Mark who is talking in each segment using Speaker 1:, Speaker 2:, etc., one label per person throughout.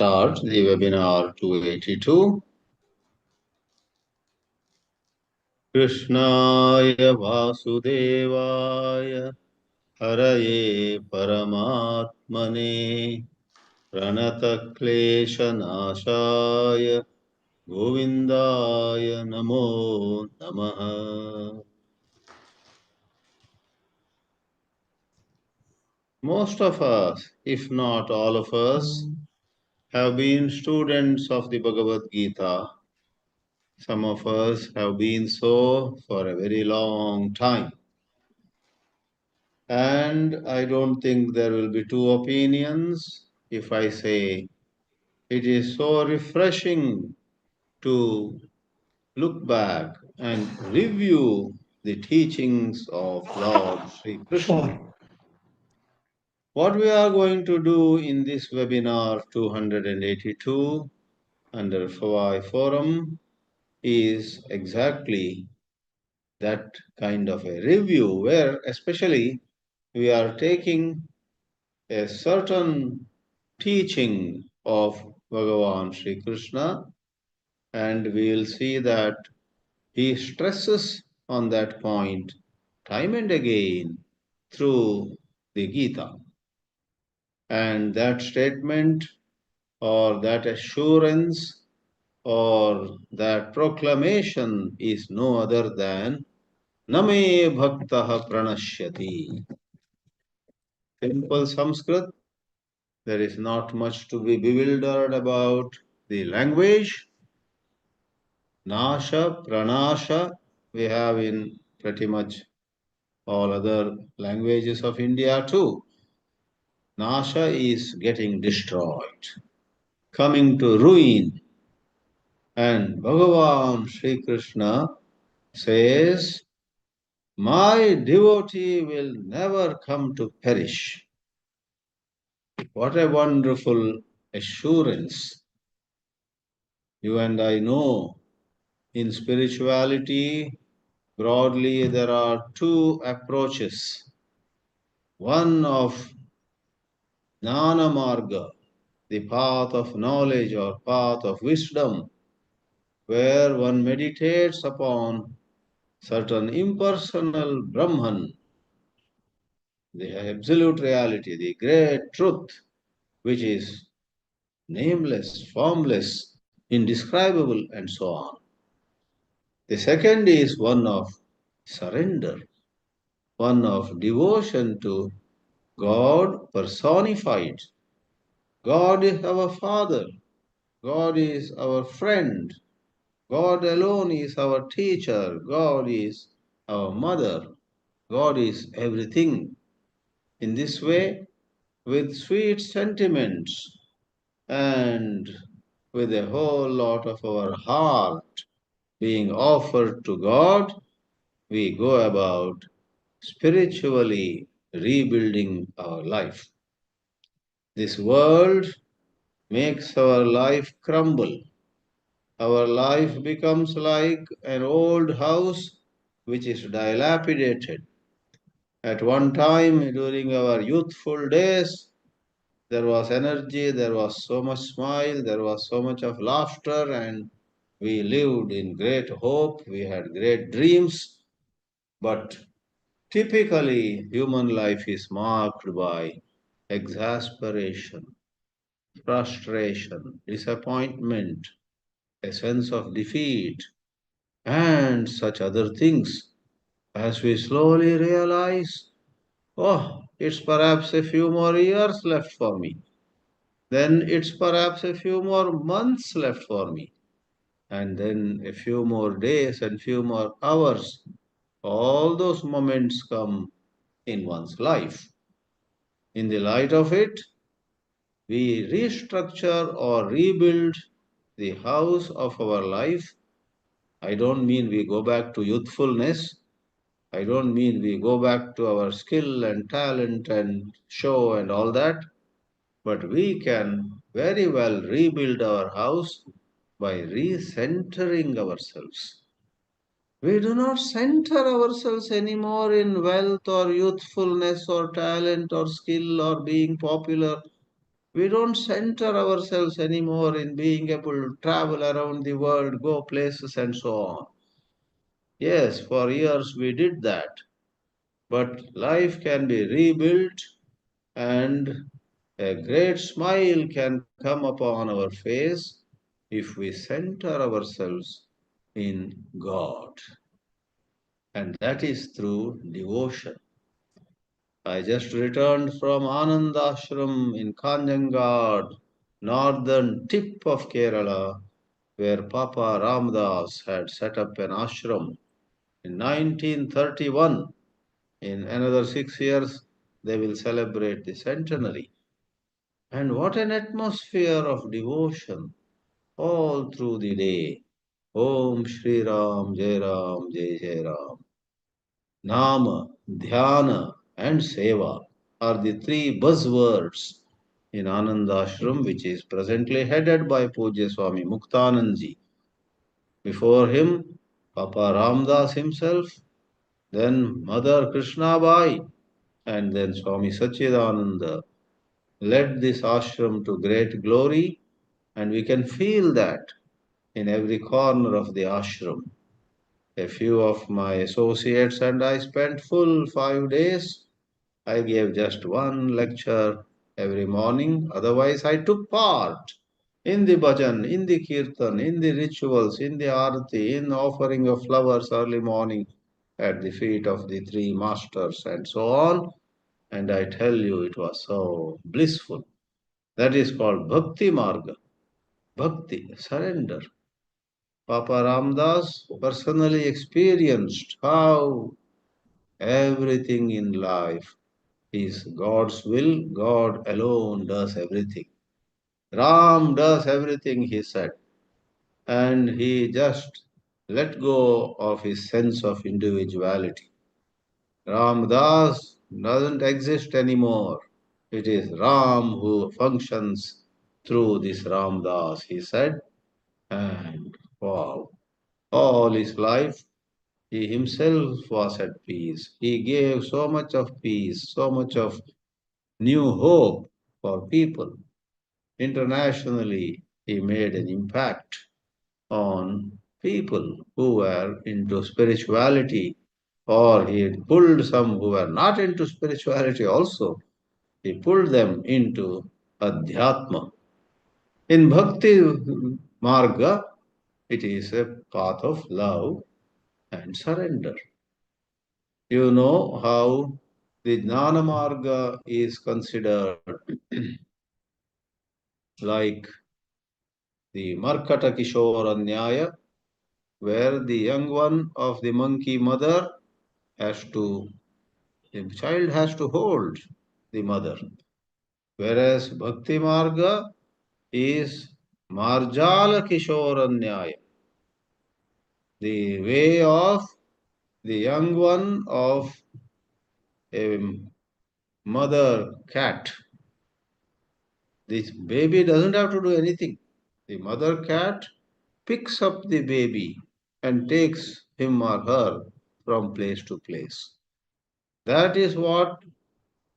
Speaker 1: start the webinar 282. Krishnaya Vasudevaya Haraye Paramatmane Pranata Klesha Nashaya Govindaya Namo Namaha. Most of us, if not all of us, have been students of the Bhagavad Gita. Some of us have been so for a very long time. And I don't think there will be two opinions if I say it is so refreshing to look back and review the teachings of Lord Shri Krishna. What we are going to do in this webinar 282 under Fawai Forum is exactly that kind of a review where especially we are taking a certain teaching of Bhagavan Shri Krishna, and we will see that he stresses on that point time and again through the Gita. And that statement or that assurance or that proclamation is no other than ME BHAKTAH PRANASHYATI. Simple Sanskrit. There is not much to be bewildered about the language. Nasha, Pranasha, we have in pretty much all other languages of India too. Nasha is getting destroyed, coming to ruin. And Bhagavan Sri Krishna says, my devotee will never come to perish. What a wonderful assurance. You and I know in spirituality, broadly, there are two approaches. One of jnāna marga, the path of knowledge or path of wisdom, where one meditates upon certain impersonal Brahman, the absolute reality, the great truth, which is nameless, formless, indescribable, and so on. The second is one of surrender, one of devotion to God personified. God is our Father. God is our friend. God alone is our teacher. God is our mother. God is everything. In this way, with sweet sentiments and with a whole lot of our heart being offered to God, we go about spiritually rebuilding our life. This world makes our life crumble. Our life becomes like an old house which is dilapidated. At one time during our youthful days, there was energy, there was so much smile, there was so much of laughter, and we lived in great hope, we had great dreams. But typically, human life is marked by exasperation, frustration, disappointment, a sense of defeat, and such other things. As we slowly realize, oh, it's perhaps a few more years left for me. Then it's perhaps a few more months left for me. And then a few more days and few more hours. All those moments come in one's life. In the light of it, we restructure or rebuild the house of our life. I don't mean we go back to youthfulness. I don't mean we go back to our skill and talent and show and all that. But we can very well rebuild our house by recentering ourselves. We do not center ourselves anymore in wealth or youthfulness or talent or skill or being popular. We don't center ourselves anymore in being able to travel around the world, go places, and so on. Yes, for years we did that, but life can be rebuilt and a great smile can come upon our face if we center ourselves in God. And that is through devotion. I just returned from Anand Ashram in Kanjangad, northern tip of Kerala, where Papa Ramdas had set up an ashram in 1931. In another 6 years, they will celebrate the centenary. And what an atmosphere of devotion all through the day. Om Shri Ram, Jai Ram, Jai Jai Ram. Nama, Dhyana, and Seva are the three buzzwords in Anand Ashram, which is presently headed by Pujya Swami Muktanandji. Before him, Papa Ramdas himself, then Mother Krishnabai, and then Swami Sachidananda led this ashram to great glory, and we can feel that in every corner of the ashram. A few of my associates and I spent full 5 days. I gave just one lecture every morning, otherwise, I took part in the bhajan, in the kirtan, in the rituals, in the arati, in offering of flowers early morning at the feet of the three masters, and so on. And I tell you, it was so blissful. That is called Bhakti Marga. Bhakti, surrender. Papa Ramdas personally experienced how everything in life is God's will. God alone does everything. Ram does everything, he said. And he just let go of his sense of individuality. Ramdas doesn't exist anymore. It is Ram who functions through this Ramdas, he said. And wow, all his life, he himself was at peace. He gave so much of peace, so much of new hope for people. Internationally, he made an impact on people who were into spirituality, or he pulled some who were not into spirituality also. He pulled them into Adhyatma. In Bhakti Marga, it is a path of love and surrender. You know how the jnāna marga is considered like the Markata Kishora Nyaya, where the young one of the monkey mother has to, the child has to hold the mother. Whereas Bhakti Marga is Marjala Kishora Nyaya, the way of the young one of a mother cat. This baby doesn't have to do anything. The mother cat picks up the baby and takes him or her from place to place. That is what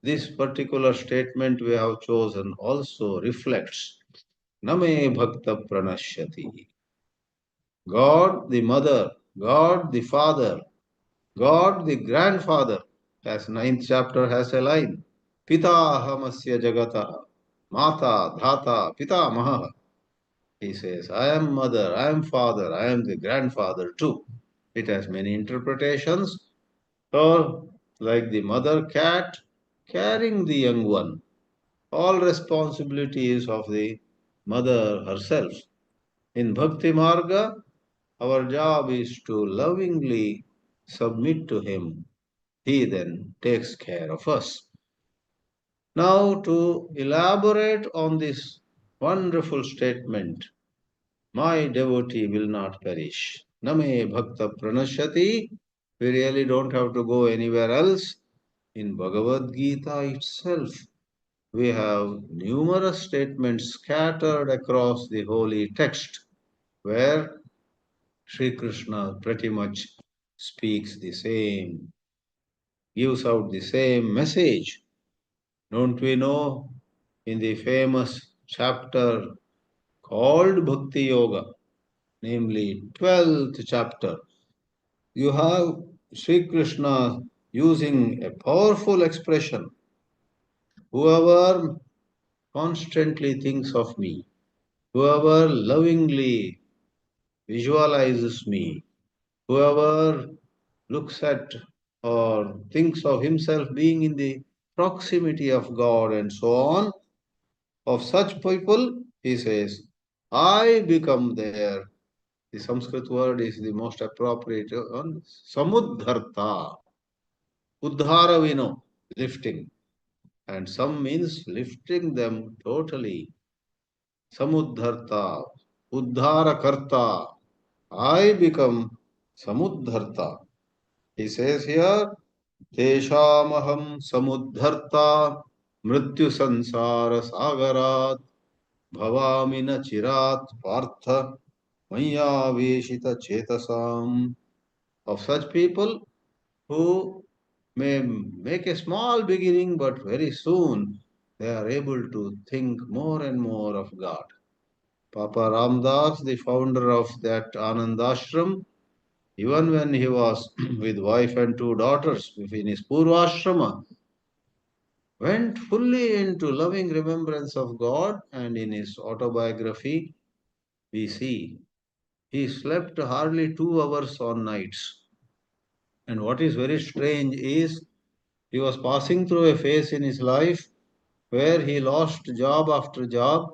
Speaker 1: this particular statement we have chosen also reflects. Name Bhakta Pranashyati. God the mother, God the father, God the grandfather, as ninth chapter has a line. Pita Hamasya Jagata, Mata Dhata Pita Maha. He says, I am mother, I am father, I am the grandfather too. It has many interpretations. Or, like the mother cat carrying the young one, all responsibilities of the mother herself. In Bhakti Marga, our job is to lovingly submit to him. He then takes care of us. Now, to elaborate on this wonderful statement, my devotee will not perish. Name Bhakta Pranashyati. We really don't have to go anywhere else. In Bhagavad Gita itself, we have numerous statements scattered across the holy text where Shri Krishna pretty much speaks the same, gives out the same message. Don't we know in the famous chapter called Bhakti Yoga, namely 12th chapter, you have Shri Krishna using a powerful expression. Whoever constantly thinks of me, whoever lovingly visualizes me, whoever looks at or thinks of himself being in the proximity of God and so on, of such people, he says, I become there. The Sanskrit word is the most appropriate one. Samudharta. Uddhara we know, lifting. And some means lifting them totally. Samudharta. Uddhara karta. I become Samudharta. He says here, Teshamaham Samudharta Mrityu Sansara Sagarat Bhavami na Chirat Partha Maya Veshita Chetasam. Of such people who may make a small beginning, but very soon they are able to think more and more of God. Papa Ramdas, the founder of that Anandashram, even when he was with wife and two daughters in his Purvashrama, went fully into loving remembrance of God, and in his autobiography, we see he slept hardly 2 hours on nights. And what is very strange is he was passing through a phase in his life where he lost job after job.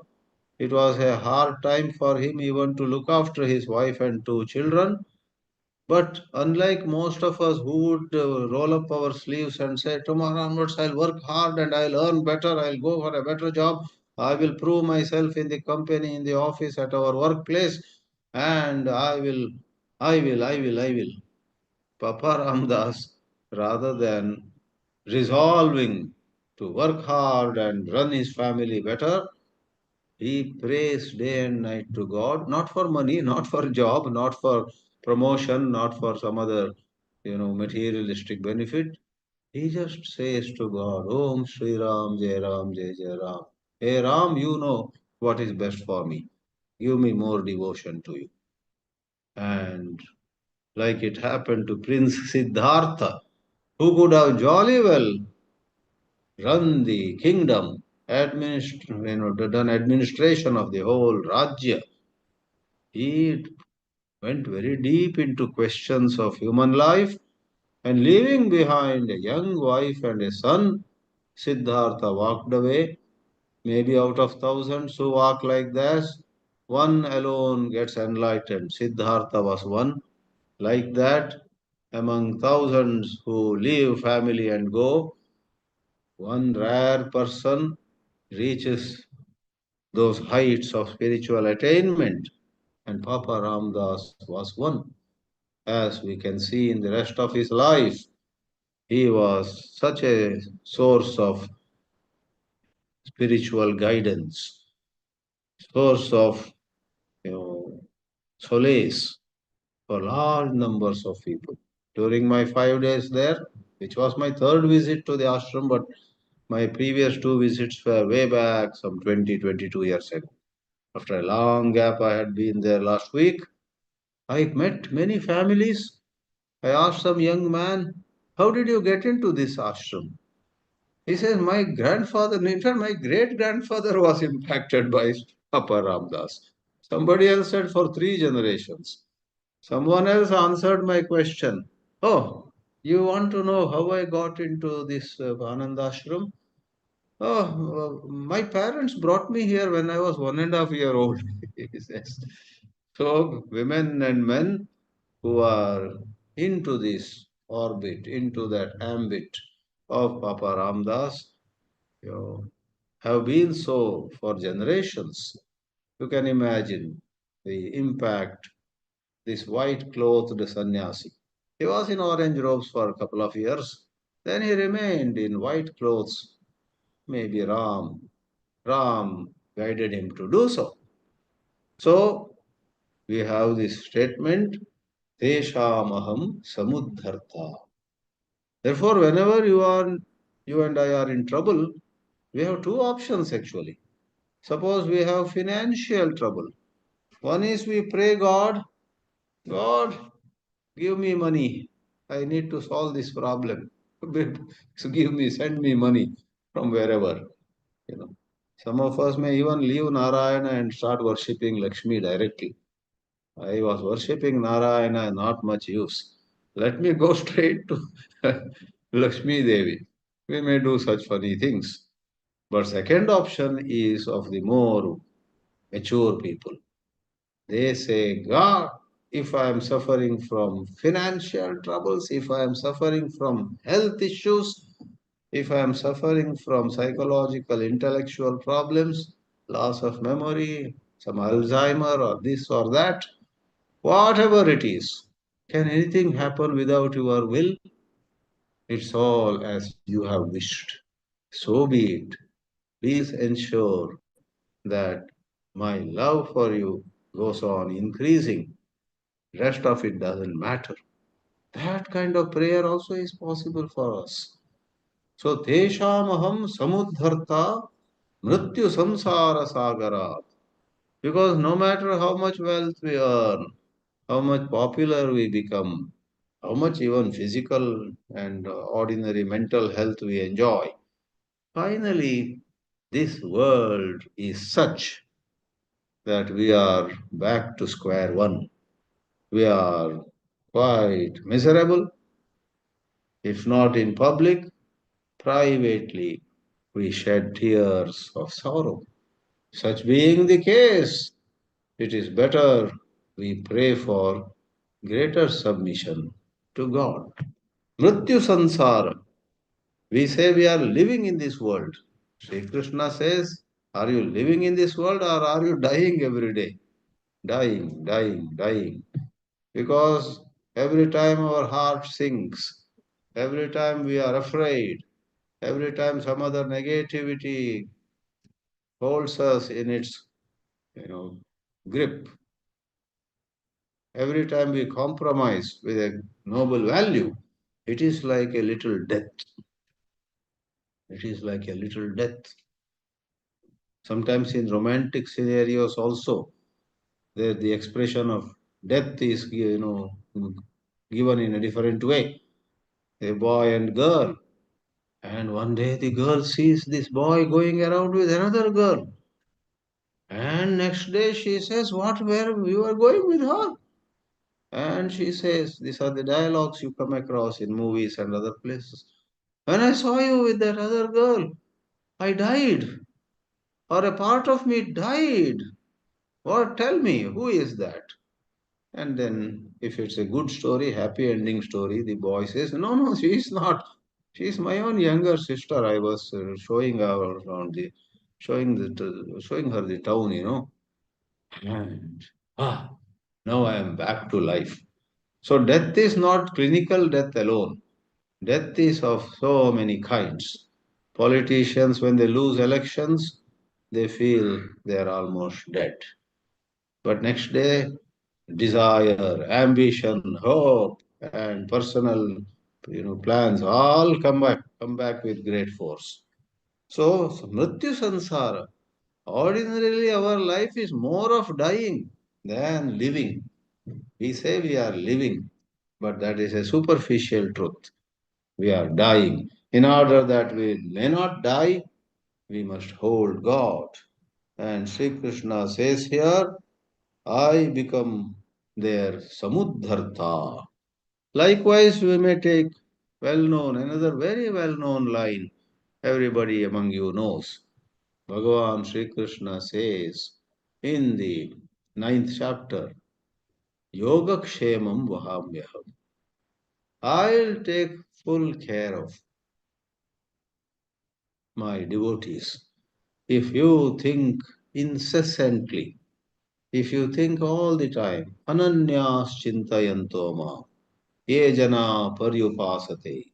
Speaker 1: It was a hard time for him even to look after his wife and two children. But unlike most of us who would roll up our sleeves and say, tomorrow onwards I'll work hard and I'll earn better, I'll go for a better job, I will prove myself in the company, in the office, at our workplace, and I will. Papa Ramdas, rather than resolving to work hard and run his family better, he prays day and night to God, not for money, not for job, not for promotion, not for some other, materialistic benefit. He just says to God, Om Shri Ram, Jai Ram, Jai Jai Ram. Hey Ram, you know what is best for me. Give me more devotion to you. And like it happened to Prince Siddhartha, who could have jolly well run the kingdom, done administration of the whole Rajya. He went very deep into questions of human life and leaving behind a young wife and a son, Siddhartha walked away. Maybe out of thousands who walk like this, one alone gets enlightened. Siddhartha was one. Like that, among thousands who leave family and go, one rare person reaches those heights of spiritual attainment. And Papa Ramdas was one. As we can see in the rest of his life, he was such a source of spiritual guidance, source of solace for large numbers of people. During my 5 days there, which was my third visit to the ashram, but my previous two visits were way back, some 20, 22 years ago. After a long gap, I had been there last week. I met many families. I asked some young man, how did you get into this ashram? He says, my grandfather, in fact, my great grandfather was impacted by Papa Ramdas. Somebody else said for 3 generations. Someone else answered my question. Oh, you want to know how I got into this Anandashram? Oh, my parents brought me here when I was 1.5 years old. He says. So, women and men who are into this orbit, into that ambit of Papa Ramdas, you know, have been so for generations. You can imagine the impact this white clothed sannyasi. He was in orange robes for a couple of years. Then he remained in white clothes. Maybe Ram guided him to do so. So we have this statement, Teshamaham Samudharta. Therefore, whenever you and I are in trouble, We have two options actually. Suppose we have financial trouble. One is we pray God, God, give me money. I need to solve this problem. So give me, send me money from wherever. You know, some of us may even leave Narayana and start worshipping Lakshmi directly. I was worshipping Narayana, not much use. Let me go straight to Lakshmi Devi. We may do such funny things. But second option is of the more mature people. They say, God, if I am suffering from financial troubles, if I am suffering from health issues, if I am suffering from psychological, intellectual problems, loss of memory, some Alzheimer or this or that, whatever it is, can anything happen without your will? It's all as you have wished. So be it. Please ensure that my love for you goes on increasing. Rest of it doesn't matter. That kind of prayer also is possible for us. So, Teshamaham Samudharta Mrityu Samsara Sagarat. Because no matter how much wealth we earn, how much popular we become, how much even physical and ordinary mental health we enjoy, finally, this world is such that we are back to square one. We are quite miserable, if not in public, privately, we shed tears of sorrow. Such being the case, it is better we pray for greater submission to God. Mrityu Sansara. We say we are living in this world. Shri Krishna says, are you living in this world or are you dying every day? Dying, dying, dying. Because every time our heart sinks, every time we are afraid, every time some other negativity holds us in its you know grip, every time we compromise with a noble value, it is like a little death. It is like a little death. Sometimes in romantic scenarios also, the expression of death is given in a different way. A boy and girl. And one day the girl sees this boy going around with another girl. And next day she says, what, where you are going with her? And she says, these are the dialogues you come across in movies and other places. When I saw you with that other girl, I died, or a part of me died. What, tell me, who is that? And then, if it's a good story, happy ending story, the boy says, no, no, she is not. She is my own younger sister. I was showing her around showing her the town, And now I am back to life. So death is not clinical death alone. Death is of so many kinds. Politicians, when they lose elections, they feel they are almost dead. But next day, desire, ambition, hope, and personal, plans all come back with great force. So, Mrityu Sansara, ordinarily our life is more of dying than living. We say we are living, but that is a superficial truth. We are dying. In order that we may not die, we must hold God. And Sri Krishna says here, I become their Samudharta. Likewise, we may take another very well known line everybody among you knows. Bhagavan Sri Krishna says in the ninth chapter, Yoga Kshemam Vahamyaham. I'll take full care of my devotees. If you think incessantly, if you think all the time, Ananyas Chintayantoma, Ye Jana Paryupasate,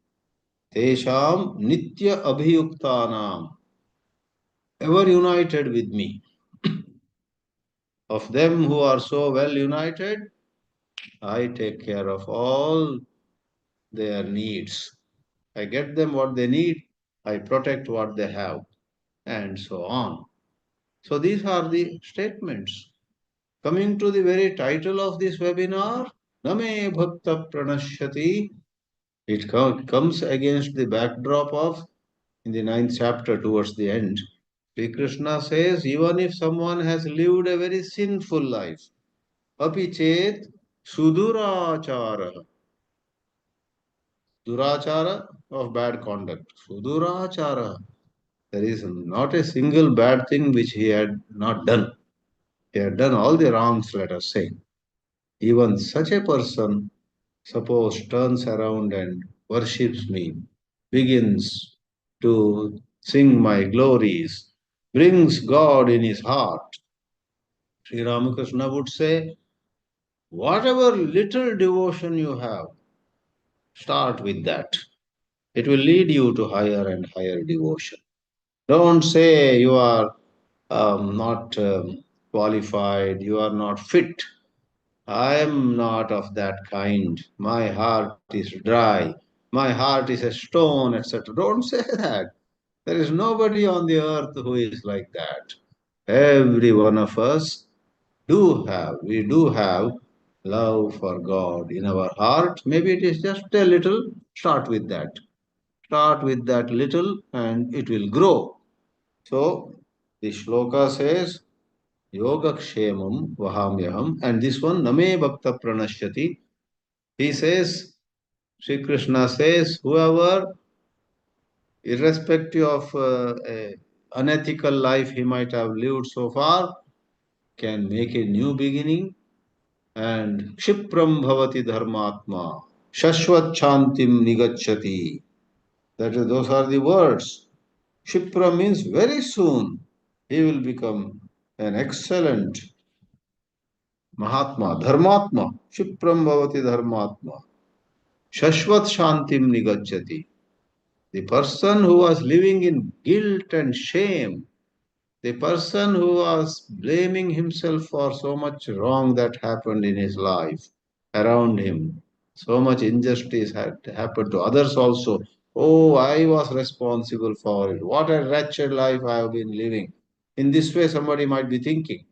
Speaker 1: Tesham Nitya Abhiyuktanam, ever united with me. Of them who are so well united, I take care of all their needs. I get them what they need, I protect what they have. and so on. So these are the statements. Coming to the very title of this webinar, ME BHAKTAH PRANASHYATI, it comes against the backdrop of, in the ninth chapter towards the end, Shri Krishna says, even if someone has lived a very sinful life, api chet sudurachara, durachara of bad conduct, sudurachara. There is not a single bad thing which he had not done. He had done all the wrongs, let us say. Even such a person, suppose, turns around and worships me, begins to sing my glories, brings God in his heart. Sri Ramakrishna would say, whatever little devotion you have, start with that. It will lead you to higher and higher devotion. Don't say you are not qualified, you are not fit. I am not of that kind. My heart is dry. My heart is a stone, etc. Don't say that. There is nobody on the earth who is like that. Every one of us we do have love for God in our heart. Maybe it is just a little. Start with that. Start with that little and it will grow. So the shloka says, Yogakshemam Vahamyaham, and this one, Name Bhakta Pranashyati. He says, Sri Krishna says, whoever, irrespective of a unethical life he might have lived so far, can make a new beginning and Kshipram Bhavati Dharmatma, Shashvat Chantim Nigachati. Those are the words. Kshipra means very soon he will become an excellent Mahatma, Dharmatma, Kshipram Bhavati Dharmatma, Shashvat Shantim Nigachati. The person who was living in guilt and shame, the person who was blaming himself for so much wrong that happened in his life around him, so much injustice had happened to others also. Oh, I was responsible for it. What a wretched life I have been living. In this way, somebody might be thinking,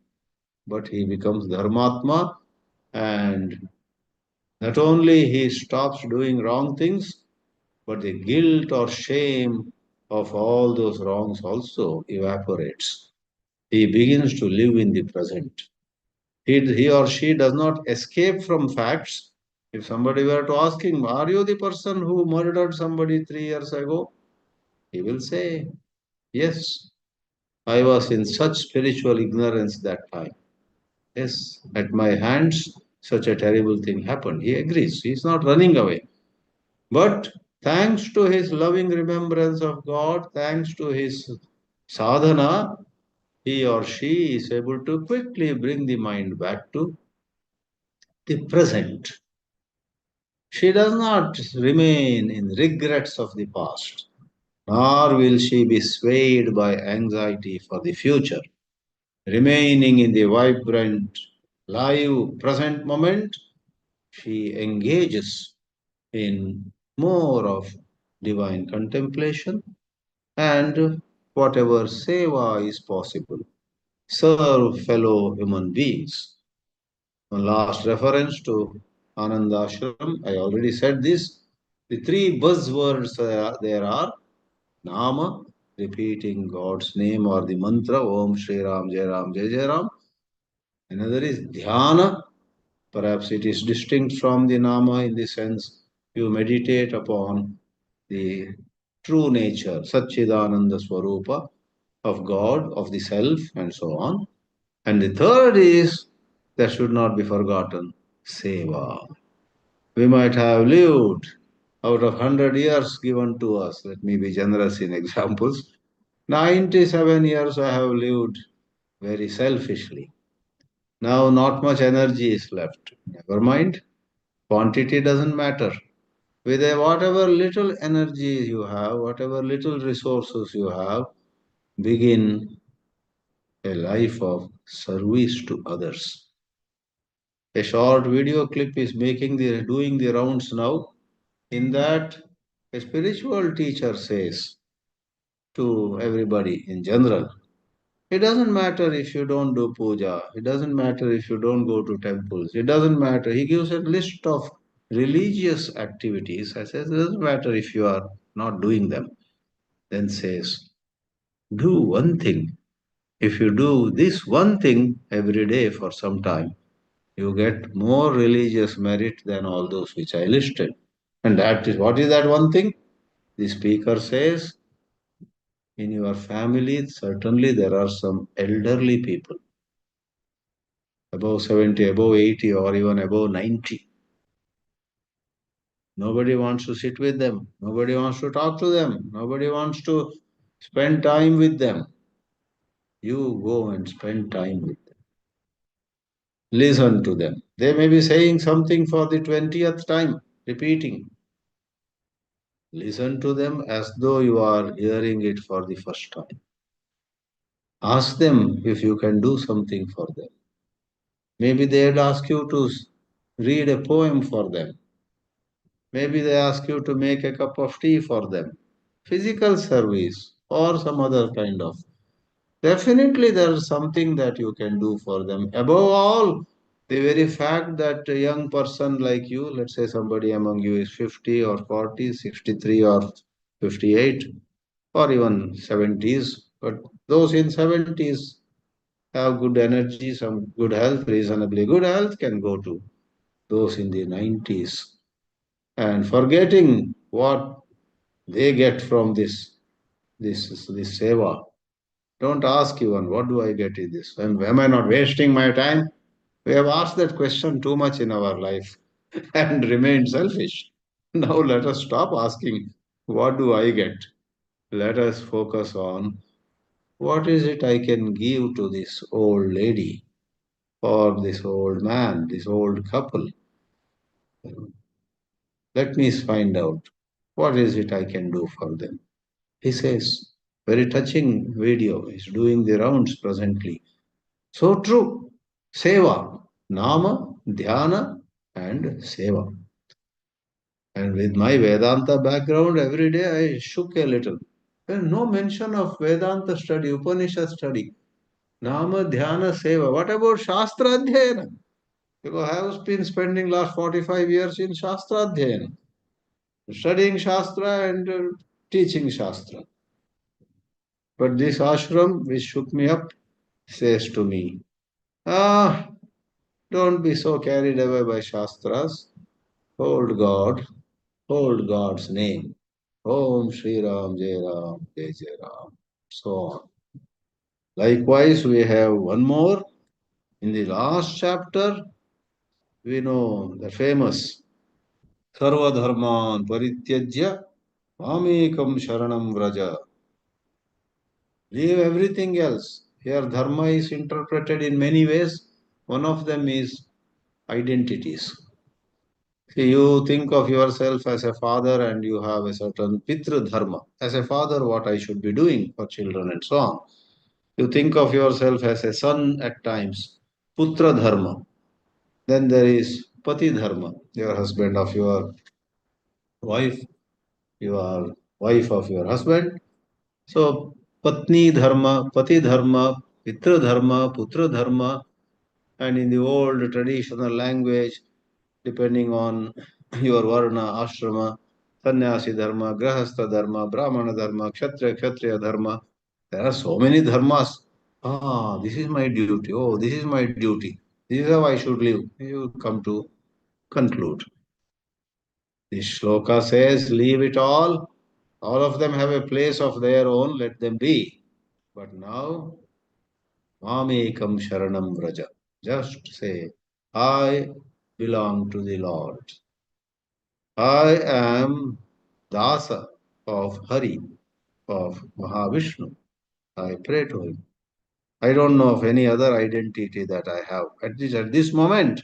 Speaker 1: but he becomes Dharmatma, and not only he stops doing wrong things, but the guilt or shame of all those wrongs also evaporates. He begins to live in the present. He or she does not escape from facts. If somebody were to ask him, are you the person who murdered somebody 3 years ago? He will say, yes, I was in such spiritual ignorance that time. Yes, at my hands, such a terrible thing happened. He agrees. He is not running away. But thanks to his loving remembrance of God, thanks to his sadhana, he or she is able to quickly bring the mind back to the present. She does not remain in regrets of the past, nor will she be swayed by anxiety for the future. Remaining in the vibrant, live, present moment, she engages in more of divine contemplation and whatever seva is possible. Serve fellow human beings. One last reference to Ananda Ashram. I already said this. The three buzzwords there are Nama, repeating God's name or the mantra Om Shri Ram Jai Ram Jai Jai Ram. Another is Dhyana. Perhaps it is distinct from the Nama in the sense you meditate upon the true nature, Satchidananda Swarupa of God, of the self, and so on. And the third is, that should not be forgotten, Seva. We might have lived out of 100 years given to us, let me be generous in examples, 97 years I have lived very selfishly. Now not much energy is left. Never mind, quantity doesn't matter. With whatever little energy you have, whatever little resources you have, begin a life of service to others. A short video clip is doing the rounds now. In that, a spiritual teacher says, to everybody in general. It doesn't matter if you don't do puja. It doesn't matter if you don't go to temples. It doesn't matter. He gives a list of religious activities. I says, it doesn't matter if you are not doing them. Then says, do one thing. If you do this one thing every day for some time, you get more religious merit than all those which I listed. And that is what is that one thing? The speaker says, in your family, certainly there are some elderly people, above 70, above 80, or even above 90. Nobody wants to sit with them. Nobody wants to talk to them. Nobody wants to spend time with them. You go and spend time with them. Listen to them. They may be saying something for the 20th time, repeating. Listen to them as though you are hearing it for the first time. Ask them if you can do something for them. Maybe they'd ask you to read a poem for them. Maybe they ask you to make a cup of tea for them. Physical service or some other kind of. Definitely, there's something that you can do for them. Above all, the very fact that a young person like you, let's say somebody among you is 50 or 40, 63 or 58, or even 70s, but those in 70s have good energy, some good health, reasonably good health, can go to those in the 90s. And forgetting what they get from this seva. Don't ask even, what do I get in this? Am I not wasting my time? We have asked that question too much in our life and remained selfish. Now let us stop asking, what do I get? Let us focus on, what is it I can give to this old lady or this old man, this old couple? Let me find out, what is it I can do for them? He says, very touching video is doing the rounds presently. So true. Seva, Nama, Dhyana, and Seva. And with my Vedanta background, every day I shook a little. There is no mention of Vedanta study, Upanishad study. Nama, Dhyana, Seva. What about Shastra Adhyayana? Because I have been spending last 45 years in Shastra Adhyayana, studying Shastra and teaching Shastra. But this ashram, which shook me up, says to me, ah, don't be so carried away by Shastras. Hold God, hold God's name. Om Shri Ram, Jai Ram, Jai Jai Ram. So on. Likewise, we have one more. In the last chapter, we know the famous Sarva Dharman Parityajya Mamekam Sharanam Vraja. Leave everything else. Here, dharma is interpreted in many ways. One of them is identities. See, you think of yourself as a father and you have a certain pitra dharma. As a father, what I should be doing for children and so on. You think of yourself as a son at times, putra dharma. Then there is pati dharma, your husband of your wife, your wife of your husband. So, patni dharma, pati dharma, pitra dharma, putra dharma, and in the old traditional language, depending on your varna, ashrama, sannyasi dharma, grahastha dharma, brahmana dharma, kshatriya dharma. There are so many dharmas. Ah, this is my duty. Oh, this is my duty. This is how I should live. You come to conclude. This shloka says, leave it all. All of them have a place of their own. Let them be. But now, mamekam sharanam vraja. Just say, I belong to the Lord. I am Dasa of Hari, of Mahavishnu. I pray to him. I don't know of any other identity that I have. At this moment,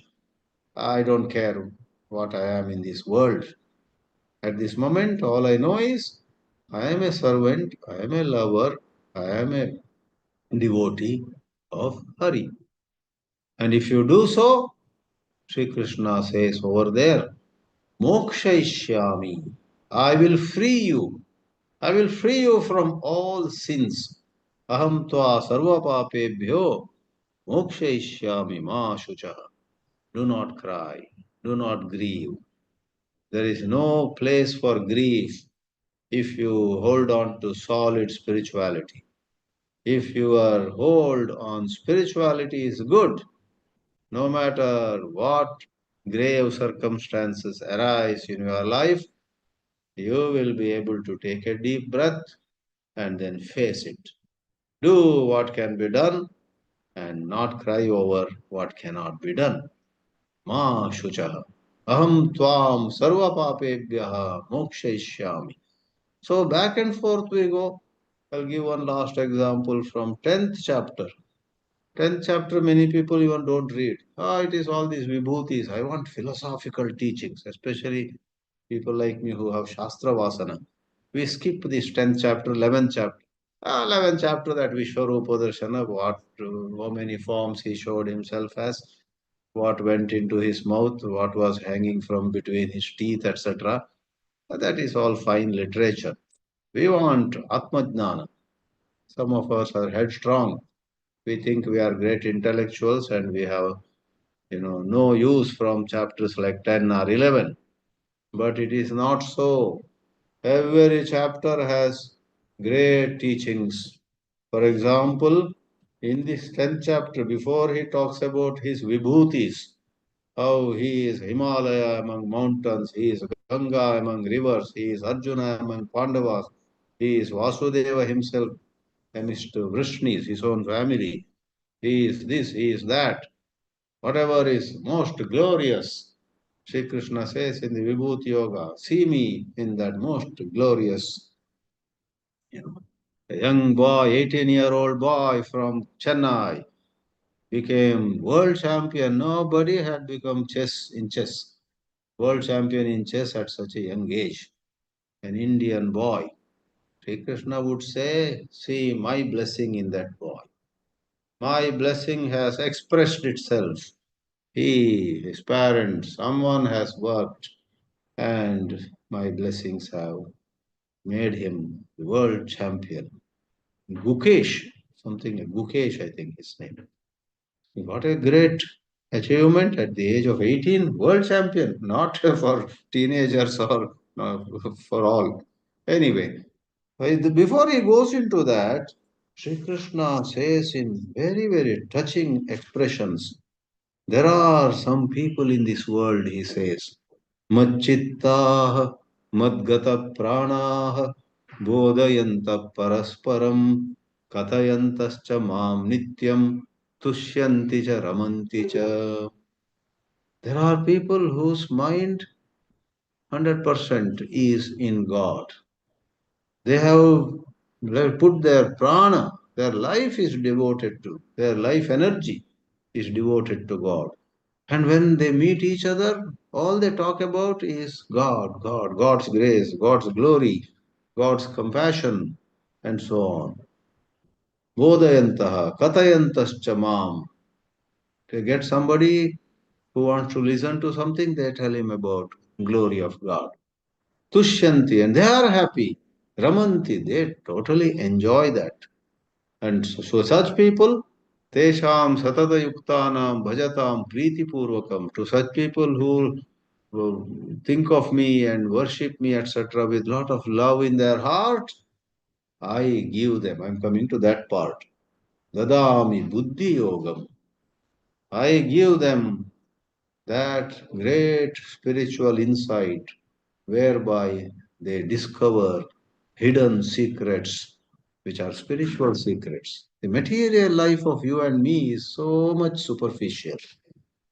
Speaker 1: I don't care what I am in this world. At this moment, all I know is I am a servant, I am a lover, I am a devotee of Hari. And if you do so, Shri Krishna says over there, Mokshaishyami, I will free you. I will free you from all sins. Aham tva sarva papebhyo mokshayishyami ma shuchaha. Do not cry. Do not grieve. There is no place for grief if you hold on to solid spirituality. If your hold on spirituality is good, no matter what grave circumstances arise in your life, you will be able to take a deep breath and then face it. Do what can be done and not cry over what cannot be done. Ma shuchaha. Aham tvam sarva papebhyaha mokshayishyami. So back and forth we go. I'll give one last example from 10th chapter. 10th chapter, many people even don't read. It is all these vibhutis. I want philosophical teachings, especially people like me who have Shastra Vasana. We skip this 10th chapter, 11th chapter. 11th chapter that Vishwarupa Darshana, how many forms he showed himself as, what went into his mouth, what was hanging from between his teeth, etc. That is all fine literature. We want Atma jnāna. Some of us are headstrong. We think we are great intellectuals and we have, no use from chapters like 10 or 11. But it is not so. Every chapter has great teachings. For example, in this 10th chapter, before he talks about his vibhutis, how he is Himalaya among mountains, he is Ganga among rivers, he is Arjuna among Pandavas, he is Vasudeva himself amidst Vrishnis, his own family, he is this, he is that. Whatever is most glorious, Shri Krishna says in the Vibhuti Yoga, see me in that most glorious, you know, a young boy, 18-year-old boy from Chennai, became world champion. Nobody had become chess, world champion in chess at such a young age. An Indian boy. Sri Krishna would say, see my blessing in that boy. My blessing has expressed itself. He, his parents, someone has worked, and my blessings have made him the world champion. Gukesh, something like Gukesh, I think his name. What a great achievement at the age of 18, world champion, not for teenagers or for all. Anyway, before he goes into that, Sri Krishna says in very, very touching expressions, there are some people in this world, he says, Madchittaha Madgata Pranaha Bodhayanta Parasparam Katayantascha Mam Nityam Tushyanti cha Ramanti cha. There are people whose mind 100% is in God. They have put their prana, their life is devoted to, their life energy is devoted to God. And when they meet each other, all they talk about is God, God, God's grace, God's glory, God's compassion, and so on. Bodayantaha, katayantascha mam. To get somebody who wants to listen to something, they tell him about glory of God. Tushyanti, and they are happy. Ramanti, they totally enjoy that. And so such people, Tesham Satata Yuktanam Bhajatam Priti Purvakam, to such people who think of me and worship me, etc., with lot of love in their heart, I give them. I'm coming to that part. Dadami Buddhi Yogam. I give them that great spiritual insight whereby they discover hidden secrets, which are spiritual secrets. The material life of you and me is so much superficial.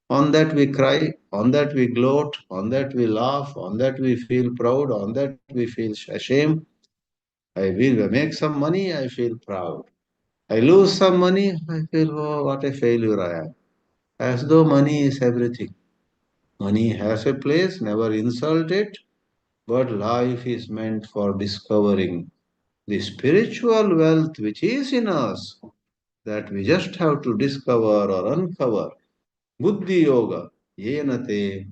Speaker 1: On that we cry, on that we gloat, on that we laugh, on that we feel proud, on that we feel ashamed. I will make some money, I feel proud. I lose some money, I feel, oh, what a failure I am. As though money is everything. Money has a place, never insult it, but life is meant for discovering the spiritual wealth which is in us, that we just have to discover or uncover. Buddhi Yoga, Yenate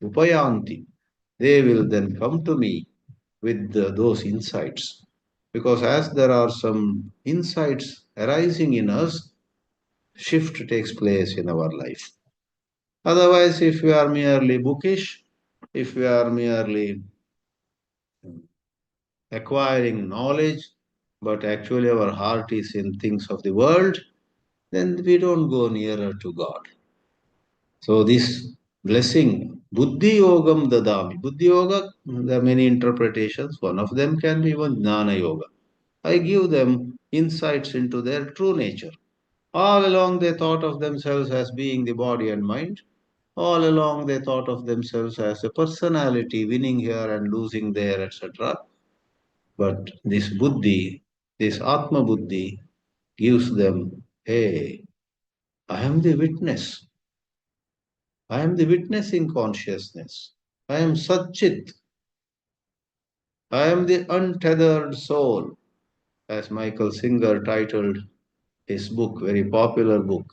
Speaker 1: Upayanti. They will then come to me with those insights. Because as there are some insights arising in us, shift takes place in our life. Otherwise, if we are merely bookish, if we are merely acquiring knowledge, but actually our heart is in things of the world, then we don't go nearer to God. So this blessing, Buddhi Yogam Dadami. Buddhi Yoga, there are many interpretations. One of them can be even Jnana Yoga. I give them insights into their true nature. All along they thought of themselves as being the body and mind. All along they thought of themselves as a personality, winning here and losing there, etc. But this Buddhi, this Atma Buddhi, gives them, hey, I am the witness. I am the witnessing consciousness. I am Satchit. I am the untethered soul, as Michael Singer titled his book, very popular book.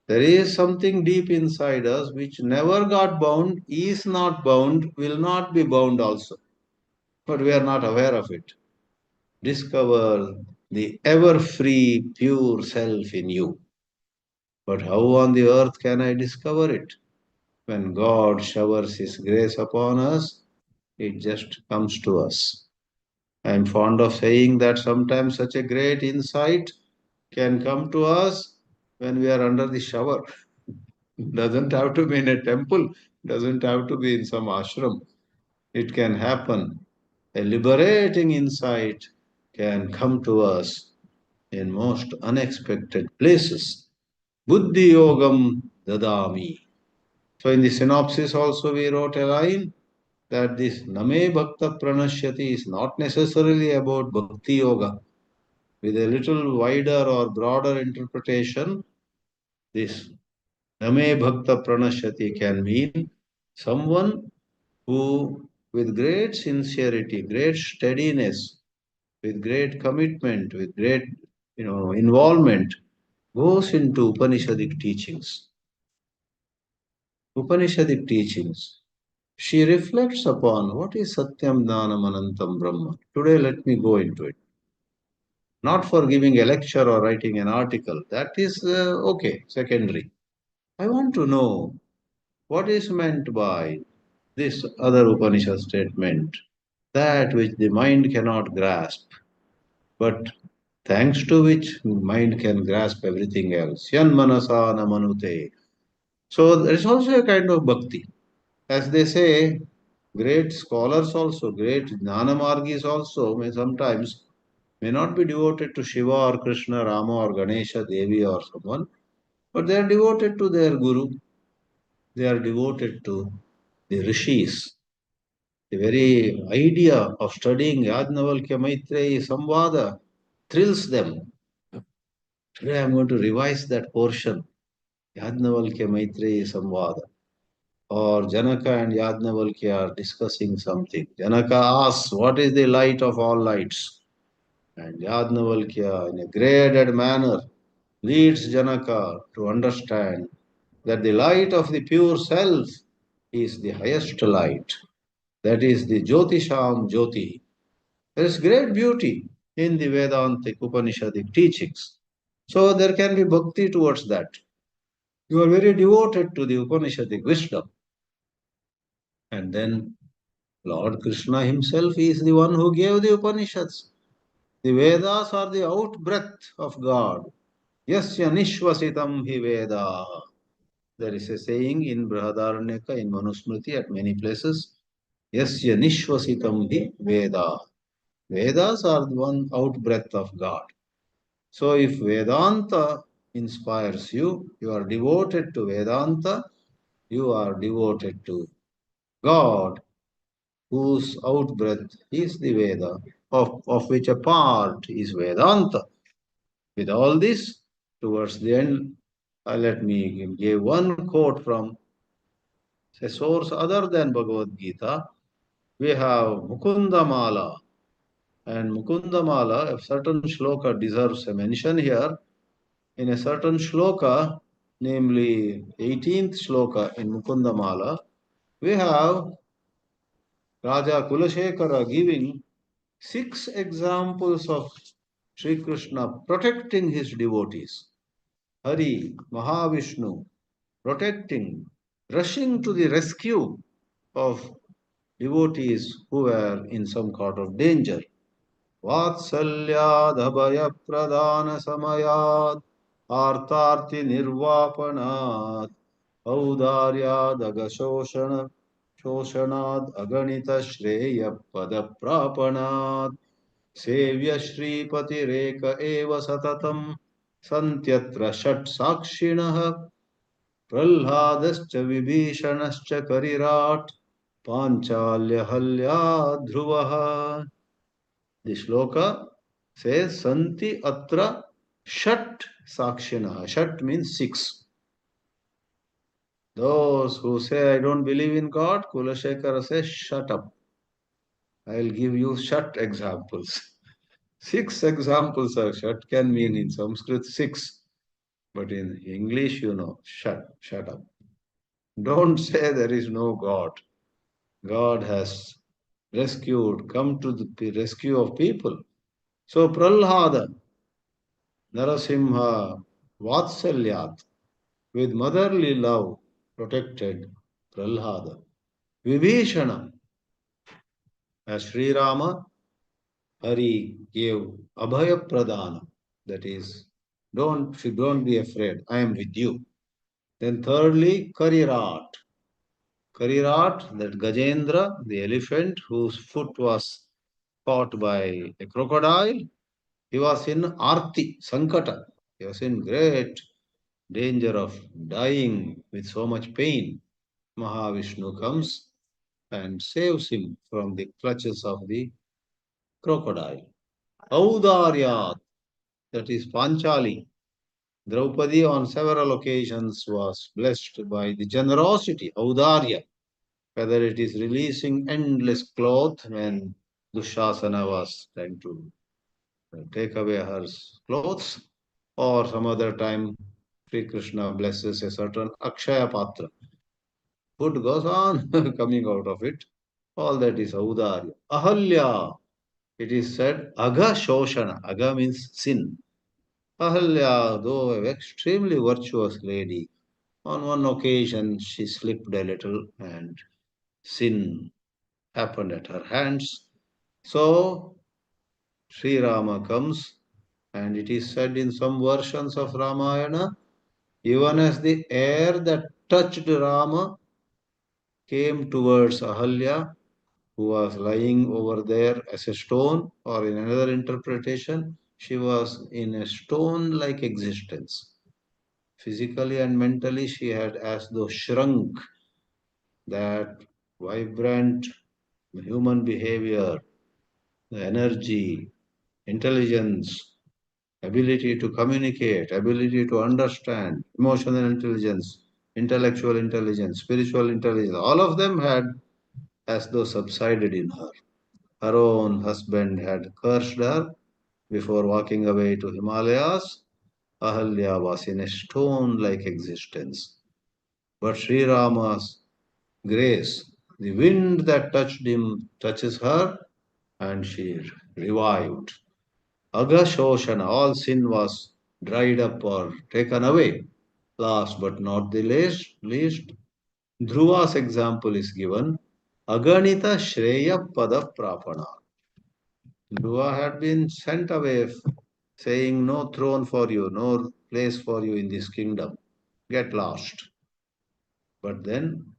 Speaker 1: There is something deep inside us which never got bound, is not bound, will not be bound also. But we are not aware of it. Discover the ever free, pure self in you. But how on the earth can I discover it? When God showers His grace upon us, it just comes to us. I am fond of saying that sometimes such a great insight can come to us when we are under the shower. Doesn't have to be in a temple, doesn't have to be in some ashram. It can happen. A liberating insight can come to us in most unexpected places. Buddhi yogam dadami. So in the synopsis also we wrote a line that this Name Bhakta Pranashyati is not necessarily about Bhakti Yoga. With a little wider or broader interpretation, this Name Bhakta Pranashyati can mean someone who, with great sincerity, great steadiness, with great commitment, with great involvement, goes into Upanishadic teachings. Upanishadic teachings. She reflects upon what is Satyam Dhanam Anantam Brahma. Today, let me go into it. Not for giving a lecture or writing an article. That is okay, secondary. I want to know what is meant by this other Upanishad statement, that which the mind cannot grasp, but thanks to which mind can grasp everything else. Yan manasa na manute. So there is also a kind of bhakti. As they say, great scholars also, great jnana margis also may not be devoted to Shiva or Krishna, Rama or Ganesha, Devi or someone, but they are devoted to their guru. They are devoted to the rishis. The very idea of studying Yajnavalkya Maitreyi Samvada thrills them. Today I am going to revise that portion, Yajnavalkya Maitreyi Samvada. Or Janaka and Yajnavalkya are discussing something. Janaka asks, what is the light of all lights? And Yajnavalkya, in a graded manner, leads Janaka to understand that the light of the pure self is the highest light. That is the Jyotisham Jyoti. There is great beauty in the Vedantic Upanishadic teachings. So there can be bhakti towards that. You are very devoted to the Upanishadic wisdom. And then Lord Krishna himself is the one who gave the Upanishads. The Vedas are the outbreath of God. Yasya nishvasitam hi Veda. There is a saying in Brihadaranyaka, in Manusmriti, at many places. Yasya nishvasitam hi Veda. Vedas are the one outbreath of God. So if Vedanta inspires you, you are devoted to Vedanta, you are devoted to God, whose outbreath is the Veda, of which a part is Vedanta. With all this, towards the end, let me give one quote from a source other than Bhagavad Gita. We have Mukunda Mala, and Mukunda Mala, a certain shloka deserves a mention here. In a certain shloka, namely 18th shloka in Mukunda Mala, we have Raja Kulashekara giving 6 examples of Shri Krishna protecting his devotees. Hari, Mahavishnu, protecting, rushing to the rescue of devotees who were in some sort of danger. Vatsalyad abhaya pradana samayad artarti nirvapanat औदार्याद अगशोषण शोषणाद अगणित श्रेय पद प्रापणात् सेव्य श्रीपतिरेक एव सततं सन्त्यत्र षट् साक्षिणः प्रह्लादश्च विभीषणश्च करिराट् पाञ्चाल्यहल्या ध्रुवः. The shloka says Santi atra Shat Sakshina. Shat means 6. Those who say I don't believe in God, Kulashekara says shut up. I'll give you Shat examples. 6 examples of Shat can mean in Sanskrit 6, but in English, shut up. Don't say there is no God. God has come to the rescue of people. So Prahlada, Narasimha, Vatsalyat, with motherly love, protected Prahlada. Vibhishana, as Sri Rama, Hari gave Abhaya Pradana, that is, don't be afraid, I am with you. Then thirdly, Karirat. Karirat, that Gajendra, the elephant whose foot was caught by a crocodile, he was in Arti, Sankata. He was in great danger of dying with so much pain. Mahavishnu comes and saves him from the clutches of the crocodile. Audaryat, that is Panchali. Draupadi on several occasions was blessed by the generosity, Audarya, whether it is releasing endless cloth when Dushasana was trying to take away her clothes, or some other time Sri Krishna blesses a certain Akshaya Patra. Food goes on coming out of it. All that is Audarya. Ahalya, it is said Agha Shoshana. Agha means sin. Ahalya, though an extremely virtuous lady, on one occasion she slipped a little and sin happened at her hands. So Sri Rama comes, and it is said in some versions of Ramayana, even as the air that touched Rama came towards Ahalya, who was lying over there as a stone, or in another interpretation, she was in a stone like existence. Physically and mentally, she had as though shrunk. That vibrant human behavior, the energy, intelligence, ability to communicate, ability to understand, emotional intelligence, intellectual intelligence, spiritual intelligence, all of them had as though subsided in her. Her own husband had cursed her before walking away to Himalayas. Ahalya was in a stone like existence. But Sri Rama's grace, the wind that touched him touches her, and she revived. Agashoshana, all sin was dried up or taken away. Last but not the least, Dhruva's example is given. Aganita Shreya Pada Prapana. Dhruva had been sent away, saying, no throne for you, no place for you in this kingdom. Get lost. But then,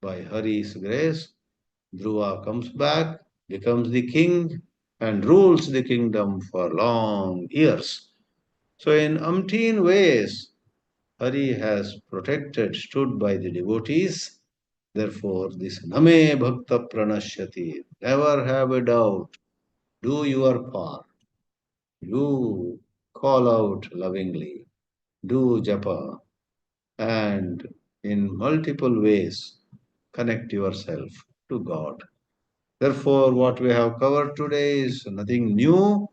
Speaker 1: by Hari's grace, Dhruva comes back, becomes the king, and rules the kingdom for long years. So, in umpteen ways, Hari has protected, stood by the devotees. Therefore, this Name Bhakta Pranashyati, never have a doubt, do your part. You call out lovingly, do japa, and in multiple ways connect yourself to God. Therefore, what we have covered today is nothing new,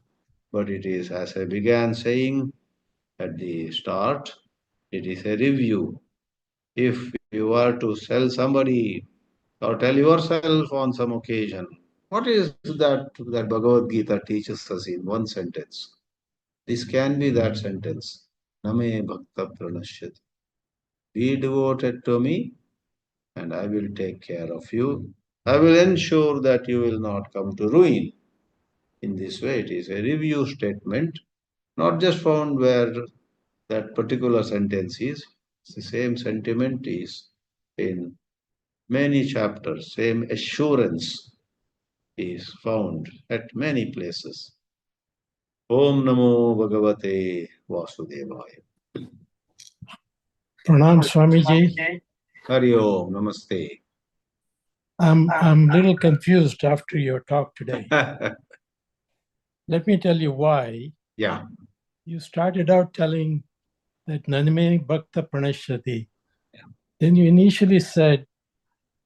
Speaker 1: but it is, as I began saying at the start, it is a review. If you are to tell somebody or tell yourself on some occasion, What is that Bhagavad Gita teaches us in one sentence? This can be that sentence. ME BHAKTAH PRANASHYATI. Be devoted to me, and I will take care of you. I will ensure that you will not come to ruin. In this way, it is a review statement, not just found where that particular sentence is. The same sentiment is in many chapters, same assurance is found at many places. Om Namo Bhagavate Vasudevaya.
Speaker 2: Pranam Swamiji.
Speaker 1: Hari Om, Namaste.
Speaker 2: I'm a little confused after your talk today. Let me tell you why.
Speaker 1: Yeah.
Speaker 2: You started out telling that ME BHAKTAH PRANASHYATI. Then you initially said,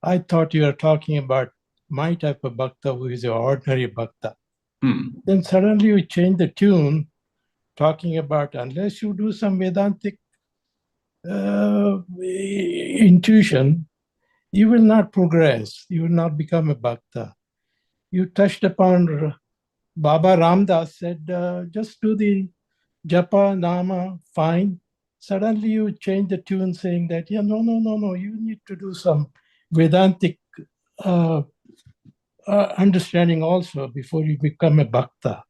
Speaker 2: I thought you were talking about my type of bhakta, who is an ordinary bhakta. Then suddenly you changed the tune, talking about unless you do some Vedantic intuition, you will not progress. You will not become a bhakta. You touched upon Baba Ramdas said, just do the japa, nama, fine. Suddenly you change the tune saying that, no, you need to do some Vedantic understanding also before you become a bhakta.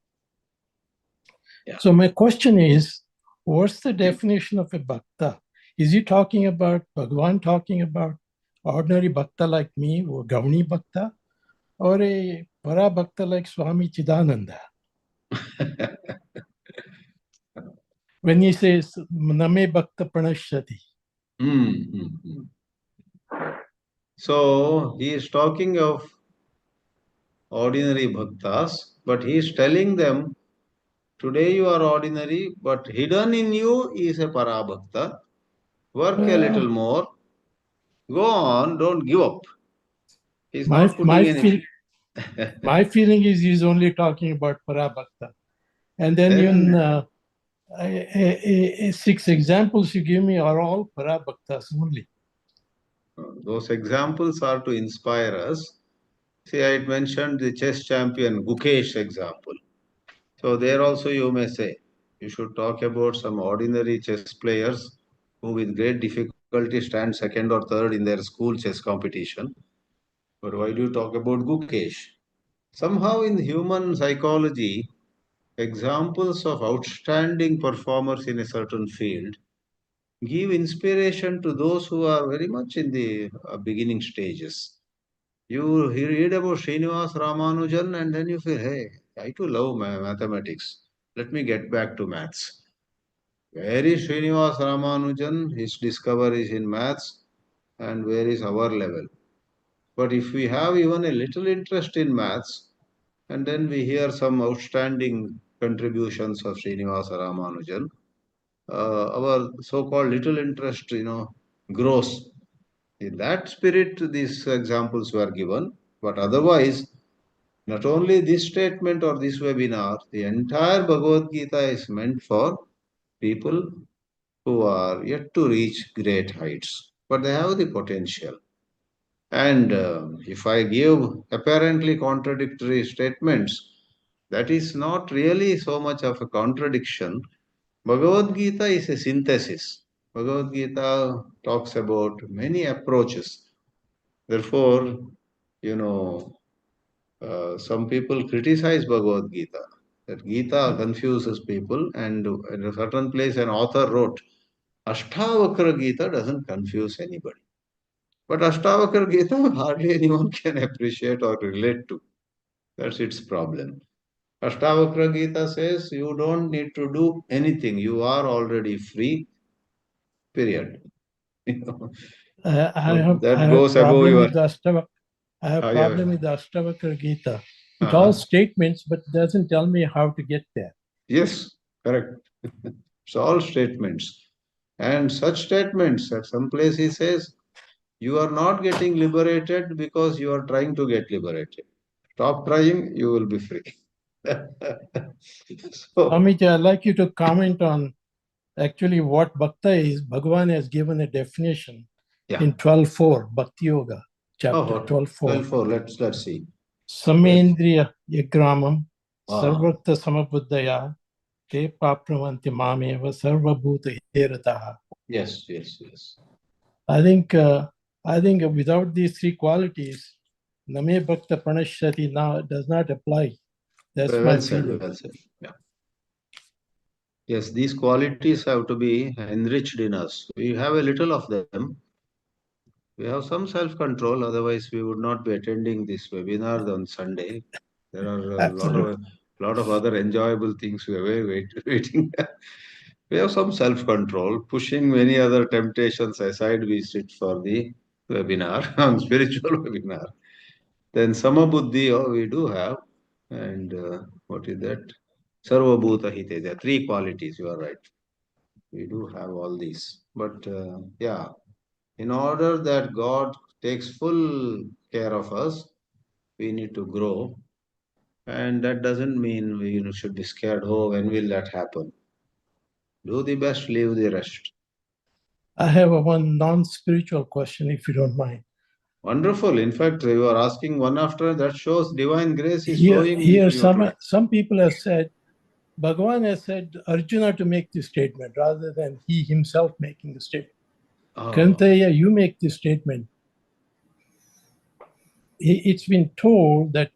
Speaker 2: Yeah. So my question is, what's the definition of a bhakta? Is he talking about, Bhagavan talking about ordinary bhakta like me, or Gauni bhakta, or a para bhakta like Swami Chidananda? When he says, ME BHAKTAH PRANASHYATI.
Speaker 1: So he is talking of ordinary bhaktas, but he is telling them, today you are ordinary, but hidden in you is a parabhakta. Work a little more. Go on, don't give up. He's not putting any.
Speaker 2: My feeling is he's only talking about parabhakta. And then 6 examples you give me are all parabhaktas only.
Speaker 1: Those examples are to inspire us. See, I had mentioned the chess champion Gukesh example. So there also you may say, you should talk about some ordinary chess players who with great difficulty stand second or third in their school chess competition. But why do you talk about Gukesh? Somehow in human psychology, examples of outstanding performers in a certain field give inspiration to those who are very much in the beginning stages. You read about Srinivas Ramanujan and then you feel, hey, I too love mathematics. Let me get back to maths. Where is Srinivas Ramanujan? His discoveries in maths, and where is our level? But if we have even a little interest in maths, and then we hear some outstanding contributions of Srinivasa Ramanujan, our so-called little interest, grows. In that spirit, these examples were given. But otherwise, not only this statement or this webinar, the entire Bhagavad Gita is meant for people who are yet to reach great heights, but they have the potential. And if I give apparently contradictory statements, that is not really so much of a contradiction. Bhagavad Gita is a synthesis. Bhagavad Gita talks about many approaches. Therefore, some people criticize Bhagavad Gita, that Gita confuses people, and in a certain place an author wrote, Ashtavakra Gita doesn't confuse anybody. But Ashtavakra Gita hardly anyone can appreciate or relate to. That's its problem. Ashtavakra Gita says you don't need to do anything. You are already free, period.
Speaker 2: I have
Speaker 1: above your...
Speaker 2: I have problem with the Ashtavakra Gita. It's all statements, but doesn't tell me how to get there.
Speaker 1: Yes, correct. It's all statements. And such statements, at some place he says, you are not getting liberated because you are trying to get liberated. Stop trying, you will be free.
Speaker 2: Swamiji, I'd like you to comment on actually what bhakta is. Bhagavan has given a definition in 12.4, Bhakti Yoga, chapter 12.4.
Speaker 1: 12.4, let's see.
Speaker 2: Samendriya Yagramam Sarvakta Samabuddhaya Te Papravanti Mameva Sarvabhuta Herataha.
Speaker 1: Yes, yes, yes.
Speaker 2: I think without these three qualities, Name Bhakta Pranashyati now does not apply. That's my
Speaker 1: Well said,
Speaker 2: feeling.
Speaker 1: well said. Yeah. Yes, these qualities have to be enriched in us. We have a little of them. We have some self-control, otherwise we would not be attending this webinar on Sunday. There are a
Speaker 2: Absolutely.
Speaker 1: lot of other enjoyable things we are waiting. We have some self-control. Pushing many other temptations aside, we sit for the webinar, on spiritual webinar. Then Samabuddhi, we do have. And what is that? Sarva Bhuta Hite. There are three qualities, you are right. We do have all these. But yeah, in order that God takes full care of us, we need to grow. And that doesn't mean we should be scared, oh, when will that happen? Do the best, leave the rest.
Speaker 2: I have one non-spiritual question, if you don't mind.
Speaker 1: Wonderful. In fact, you are asking one after that shows divine grace is
Speaker 2: Here,
Speaker 1: flowing into you today.
Speaker 2: some people have said, Bhagavan has said Arjuna to make this statement rather than he himself making the statement.
Speaker 1: Oh.
Speaker 2: Kantaya, you make this statement. It's been told that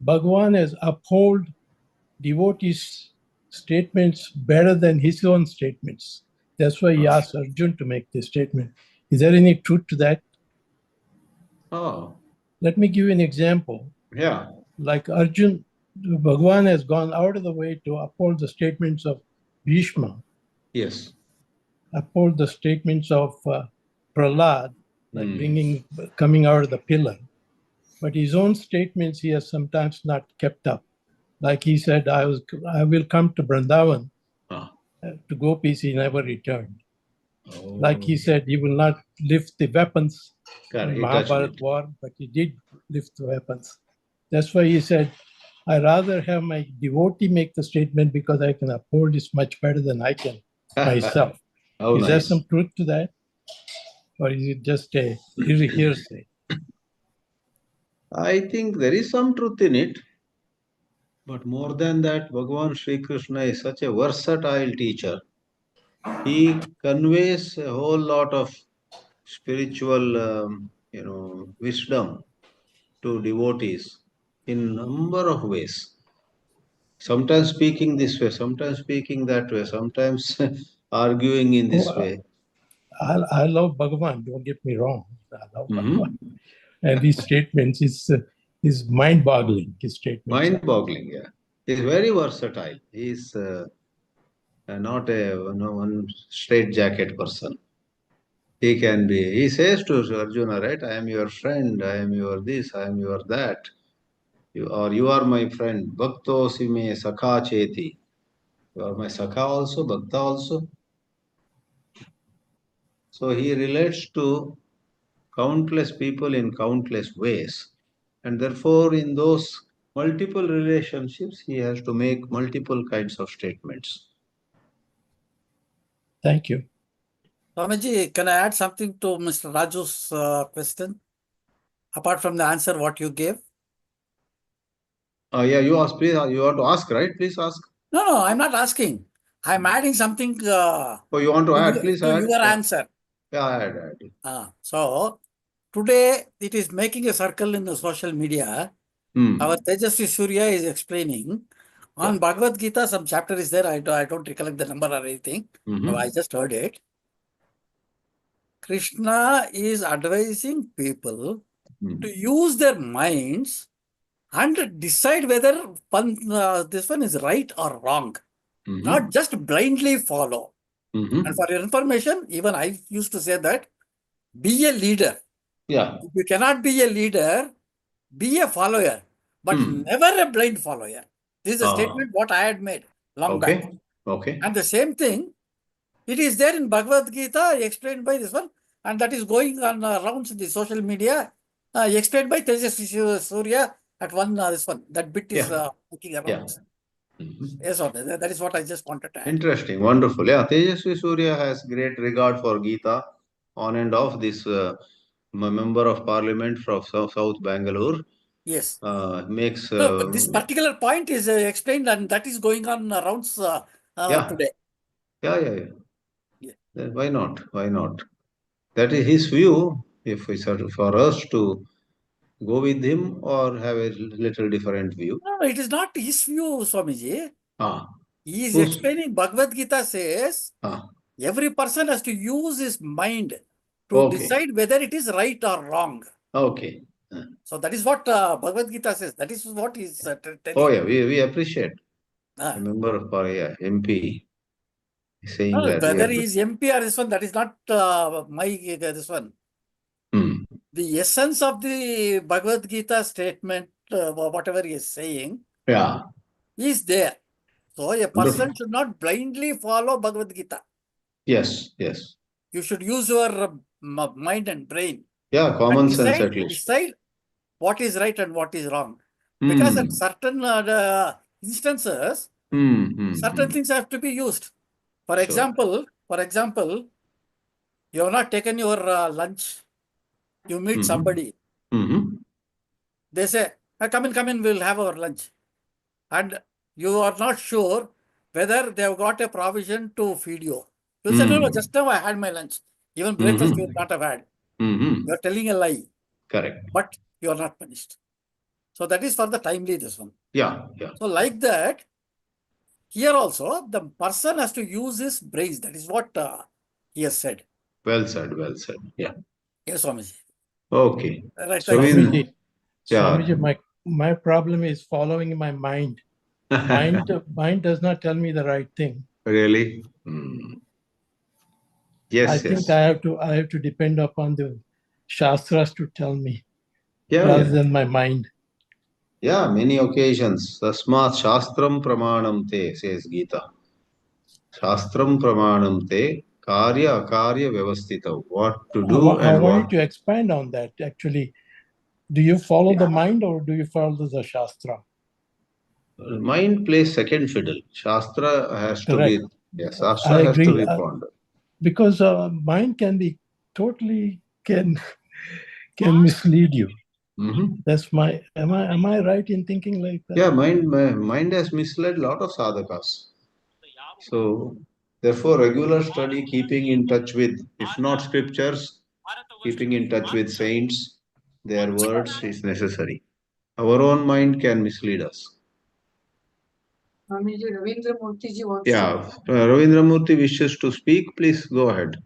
Speaker 2: Bhagavan has upheld devotees' statements better than his own statements. That's why he asked Arjun to make this statement. Is there any truth to that?
Speaker 1: Oh.
Speaker 2: Let me give you an example.
Speaker 1: Yeah.
Speaker 2: Like Arjun, Bhagavan has gone out of the way to uphold the statements of Bhishma.
Speaker 1: Yes.
Speaker 2: Uphold the statements of Prahlad, like coming out of the pillar. But his own statements he has sometimes not kept up. Like he said, I will come to Vrindavan. To gopis, he never returned. Oh. Like he said, he will not lift the weapons in Mahabharat war, but he did lift the weapons. That's why he said, I rather have my devotee make the statement because I can uphold this much better than I can myself. Is there some truth to that? Or is it just a hearsay?
Speaker 1: I think there is some truth in it. But more than that, Bhagavan Shri Krishna is such a versatile teacher. He conveys a whole lot of spiritual, wisdom to devotees in number of ways. Sometimes speaking this way, sometimes speaking that way, sometimes arguing in this way.
Speaker 2: I love Bhagavan, don't get me wrong. I love Bhagavan. And his statements is mind-boggling, his statements.
Speaker 1: Mind-boggling, yeah. He's very versatile. He's not a one straight jacket person. He says to Arjuna, right, I am your friend, I am your this, I am your that. You are my friend. Bhaktosi me sakha cheti. You are my sakha also, bhakta also. So he relates to countless people in countless ways. And therefore, in those multiple relationships, he has to make multiple kinds of statements.
Speaker 2: Thank you.
Speaker 3: Swamiji, can I add something to Mr. Raju's question? Apart from the answer what you gave?
Speaker 1: Yeah, you ask, please. You want to ask, right? Please ask.
Speaker 3: No, I'm not asking. I'm adding something.
Speaker 1: Oh, you want to add? Please add.
Speaker 3: Your answer.
Speaker 1: Yeah, add.
Speaker 3: So, today it is making a circle in the social media. Our Tejasvi Surya is explaining. On Bhagavad Gita, some chapter is there. I don't recollect the number or anything. I just heard it. Krishna is advising people to use their minds and decide whether this one is right or wrong. Not just blindly follow. And for your information, even I used to say that, be a leader.
Speaker 1: Yeah.
Speaker 3: If you cannot be a leader, be a follower, but never a blind follower. This is a statement what I had made long back.
Speaker 1: Okay.
Speaker 3: And the same thing, it is there in Bhagavad Gita, explained by this one, and that is going on rounds in the social media, explained by Tejasvi Surya at this one. That bit is making around. Yes, that is what I just wanted to add.
Speaker 1: Interesting, wonderful. Yeah, Tejasvi Surya has great regard for Geetā, on and off. This member of parliament from South Bangalore.
Speaker 3: Yes.
Speaker 1: makes...
Speaker 3: No, but this particular point is explained, and that is going on rounds today.
Speaker 1: Yeah.
Speaker 3: Yeah.
Speaker 1: Then why not? Why not? That is his view. If it's for us to go with him or have a little different view.
Speaker 3: No, it is not his view, Swamiji.
Speaker 1: Ah,
Speaker 3: He is
Speaker 1: who's...
Speaker 3: explaining Bhagavad Gita says every person has to use his mind to decide whether it is right or wrong.
Speaker 1: Okay.
Speaker 3: So that is what Bhagavad Gita says. That is what he is telling.
Speaker 1: Oh yeah, we appreciate. A member of our MP saying
Speaker 3: No,
Speaker 1: that.
Speaker 3: whether he is MP or this one, that is not this one. The essence of the Bhagavad Gita statement, whatever he is saying, is there. So a person should not blindly follow Bhagavad Gita.
Speaker 1: Yes.
Speaker 3: You should use your mind and brain.
Speaker 1: Yeah, common sense at least.
Speaker 3: Decide what is right and what is wrong. Because at certain instances, certain things have to be used. For example, you have not taken your lunch. You meet somebody. They say, come in, we'll have our lunch. And you are not sure whether they have got a provision to feed you. You say, no, just now I had my lunch. Even breakfast you would not have had. You are telling a lie.
Speaker 1: Correct.
Speaker 3: But you are not punished. So that is for the timely, this one.
Speaker 1: Yeah.
Speaker 3: So like that, here also, the person has to use his brains. That is what he has said.
Speaker 1: Well said. Yeah.
Speaker 3: Yes, Swamiji.
Speaker 1: Okay.
Speaker 3: Right,
Speaker 2: Swamiji, my problem is following my mind. Mind does not tell me the right thing.
Speaker 1: Really? Yes.
Speaker 2: I think I have to depend upon the Shastras to tell me, rather than my mind.
Speaker 1: Yeah, many occasions. Tasmat Shastram Pramanam Te, says Geetā. Shastram Pramanam Te, Karya Akarya Vyavastita. What to do
Speaker 2: I
Speaker 1: and
Speaker 2: want
Speaker 1: what...
Speaker 2: you to expand on that, actually. Do you follow the mind or do you follow the Shastra?
Speaker 1: Mind plays second fiddle. Shastra has to be... Yes, Shastra
Speaker 2: I
Speaker 1: has
Speaker 2: agree.
Speaker 1: to be pondered.
Speaker 2: Because mind can be totally... can mislead you. That's my... Am I right in thinking like that?
Speaker 1: Yeah, mind has misled a lot of sadhakas. So, therefore, regular study, keeping in touch with, if not scriptures, keeping in touch with saints, their words is necessary. Our own mind can mislead us. Yeah, Ravindra Murthy wishes to speak. Please go ahead.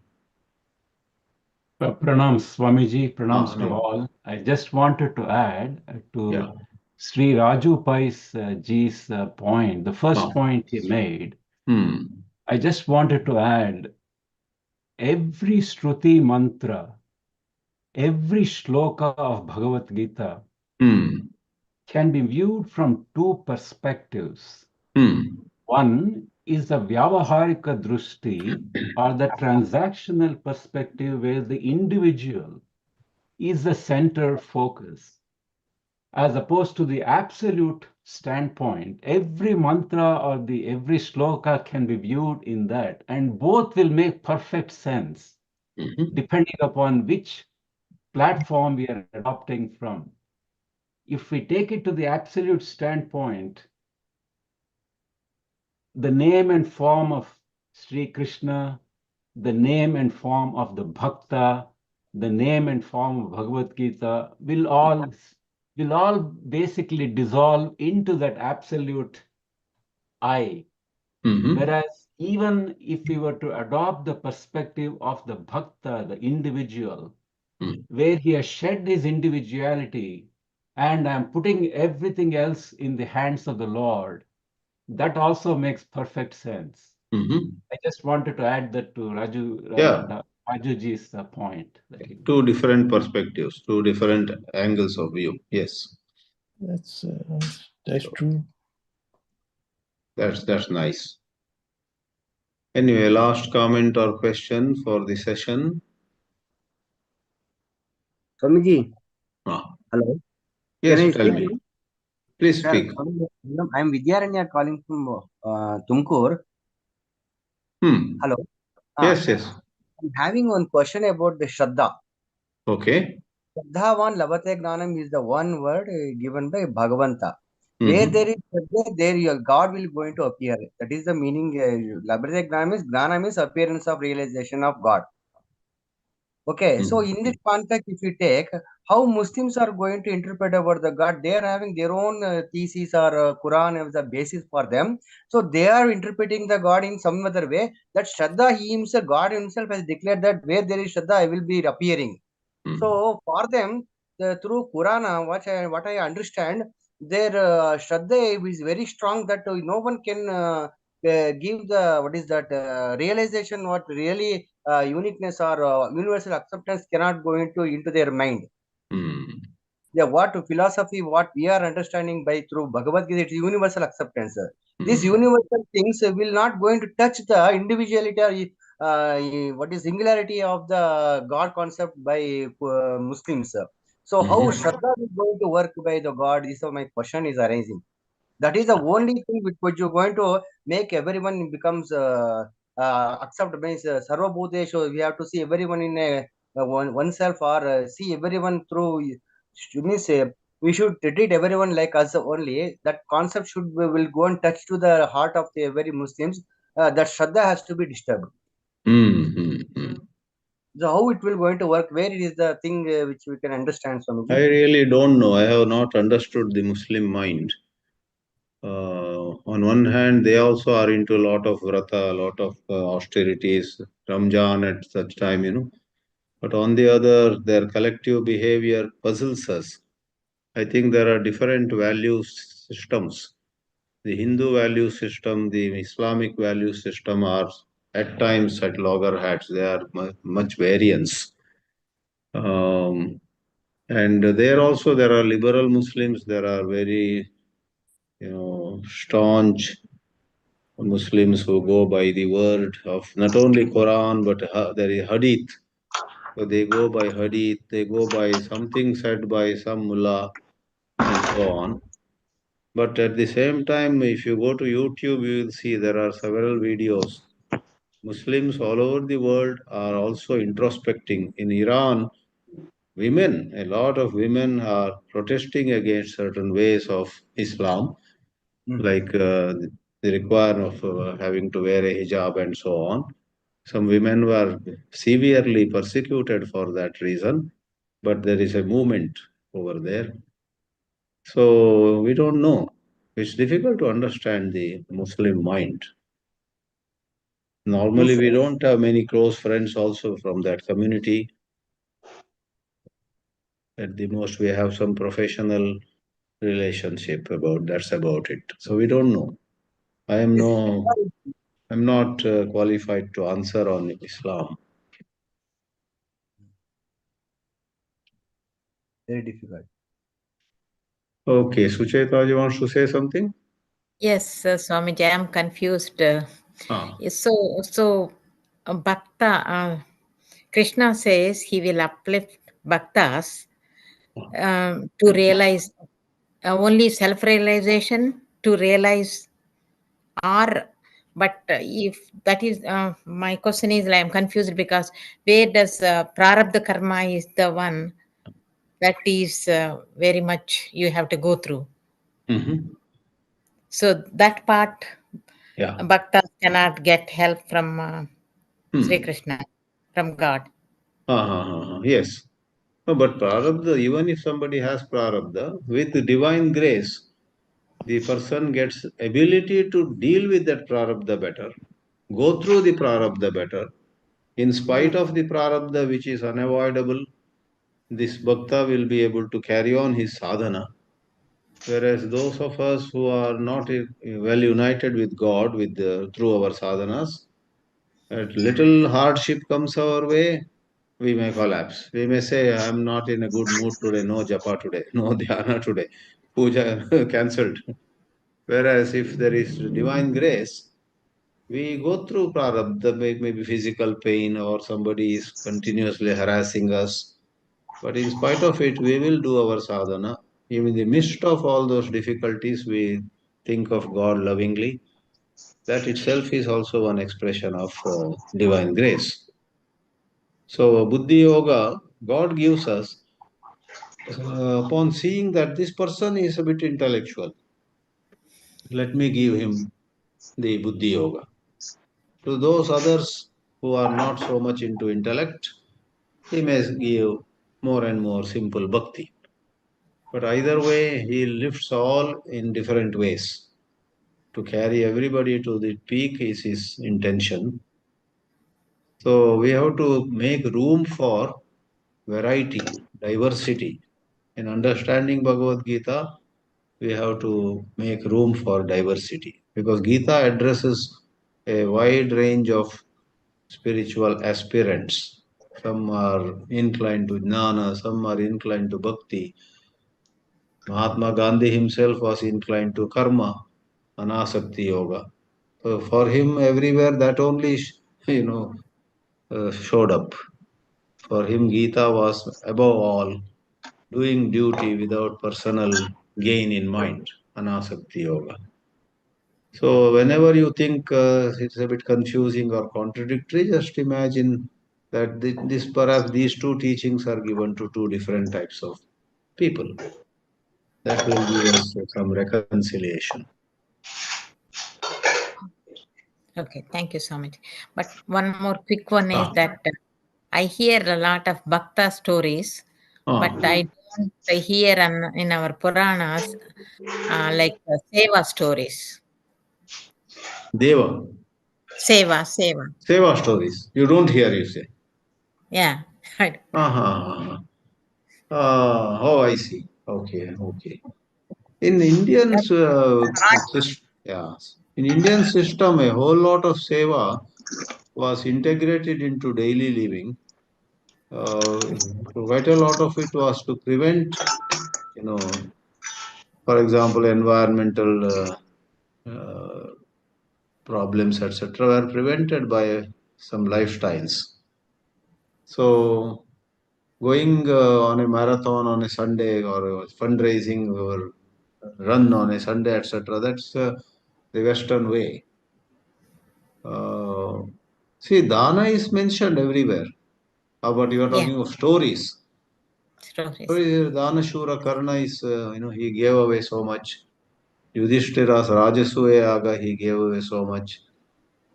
Speaker 4: Pranam Swamiji, pranams to all. I just wanted to add to Sri Raju Pai's Ji's point, the first point he made. I just wanted to add every Shruti mantra, every shloka of Bhagavad Gita can be viewed from two perspectives. One is the Vyavaharika Drushti, or the transactional perspective, where the individual is the center focus, as opposed to the absolute standpoint. Every mantra or every shloka can be viewed in that, and both will make perfect sense depending upon which platform we are adopting from. If we take it to the absolute standpoint, the name and form of Shri Krishna, the name and form of the Bhakta, the name and form of Bhagavad Gita will all basically dissolve into that absolute I. Whereas even if we were to adopt the perspective of the Bhakta, the individual, where he has shed his individuality and I'm putting everything else in the hands of the Lord, that also makes perfect sense. I just wanted to add that to Rajuji's point.
Speaker 1: Two different perspectives, two different angles of view. Yes.
Speaker 2: That's true.
Speaker 1: That's nice. Anyway, last comment or question for the session.
Speaker 5: Swamiji. Hello.
Speaker 1: Yes, tell me. Please speak.
Speaker 5: I am Vidyaranya calling from Tumkur. Hello.
Speaker 1: Yes.
Speaker 5: I'm having one question about the Shraddha.
Speaker 1: Okay.
Speaker 5: Shraddhavan Labate Gnanam is the one word given by Bhagavanta. Where there is Shraddha, there your God will going to appear. That is the meaning. Labate Gnanam is appearance of realization of God. Okay, so in this context, if you take how Muslims are going to interpret about the God, they are having their own thesis or Quran as the basis for them. So they are interpreting the God in some other way. That Shraddha, he himself, God himself has declared that where there is Shraddha, I will be appearing. So for them, through Purana, what I understand, their Shraddha is very strong that no one can give the what is that realization, what really uniqueness or universal acceptance cannot go into their mind. Yeah, what philosophy, what we are understanding by through Bhagavad Gita, it is universal acceptance. These universal things will not going to touch the individuality or what is singularity of the God concept by Muslims. So how Shraddha is going to work by the God? This is my question is arising. That is the only thing which you're going to make everyone becomes accept means sarva bhuteshu. We have to see everyone in oneself or see everyone through means we should treat everyone like us only. That concept should will go and touch to the heart of the every Muslims. That Shraddha has to be disturbed. So how it will going to work? Where it is the thing which we can understand, Swamiji?
Speaker 1: I really don't know. I have not understood the Muslim mind. On one hand, they also are into a lot of vrata, a lot of austerities, Ramjan at such time, But on the other, their collective behavior puzzles us. I think there are different value systems. The Hindu value system, the Islamic value system are at times at loggerheads. There are much variance. And there also there are liberal Muslims. There are very, staunch Muslims who go by the word of not only Quran but there is Hadith. So they go by Hadith. They go by something said by some mullah and so on. But at the same time, if you go to YouTube, you will see there are several videos. Muslims all over the world are also introspecting. In Iran, a lot of women are protesting against certain ways of Islam, like the requirement of having to wear a hijab and so on. Some women were severely persecuted for that reason, but there is a movement over there. So we don't know. It's difficult to understand the Muslim mind. Normally, we don't have many close friends also from that community. At the most, we have some professional relationship that's about it. So we don't know. I'm not qualified to answer on Islam.
Speaker 5: Very difficult.
Speaker 1: Okay, Sucheta, you want to say something?
Speaker 6: Yes, Swamiji, I'm confused. So Bhakta, Krishna says he will uplift Bhaktas to realize only self-realization to realize but if that is my question is I'm confused because where does prarabdha karma is the one that is very much you have to go through. So that part bhaktas cannot get help from Shri Krishna, from God.
Speaker 1: Yes. No, but prarabdha, even if somebody has prarabdha, with divine grace, the person gets ability to deal with that prarabdha better, go through the prarabdha better. In spite of the prarabdha, which is unavoidable, this bhakta will be able to carry on his sadhana. Whereas those of us who are not well united with God through our sadhanas, a little hardship comes our way, we may collapse. We may say, I'm not in a good mood today, no japa today, no dhyana today, puja cancelled. Whereas if there is divine grace, we go through prarabdha, maybe physical pain or somebody is continuously harassing us. But in spite of it, we will do our sadhana. Even in the midst of all those difficulties, we think of God lovingly. That itself is also one expression of divine grace. So, Buddhi Yoga, God gives us upon seeing that this person is a bit intellectual, let me give him the Buddhi Yoga. To those others who are not so much into intellect, he may give more and more simple bhakti. But either way, he lifts all in different ways. To carry everybody to the peak is his intention. So we have to make room for variety, diversity. In understanding Bhagavad Gita, we have to make room for diversity because Gita addresses a wide range of spiritual aspirants. Some are inclined to jnāna, some are inclined to bhakti. Mahatma Gandhi himself was inclined to karma, anasakti yoga. So for him, everywhere that only, showed up. For him, Gita was above all doing duty without personal gain in mind, anasakti yoga. So whenever you think it's a bit confusing or contradictory, just imagine that perhaps these two teachings are given to two different types of people. That will give us some reconciliation.
Speaker 6: Okay, thank you so much. But one more quick one is that I hear a lot of Bhakta stories, but I don't hear in our Puranas like Seva stories.
Speaker 1: Deva.
Speaker 6: Seva.
Speaker 1: Seva stories. You don't hear, you say?
Speaker 6: Yeah.
Speaker 1: Oh, I see. Okay. In Indian in Indian system, a whole lot of seva was integrated into daily living. Quite a lot of it was to prevent, for example, environmental problems, etc., were prevented by some lifestyles. So, going on a marathon on a Sunday or fundraising or run on a Sunday, etc., that's the Western way. See, dana is mentioned everywhere. But you are talking of stories. Dana Shura Karna is, he gave away so much. Yudhishthira's Rajasuya Yaga, he gave away so much.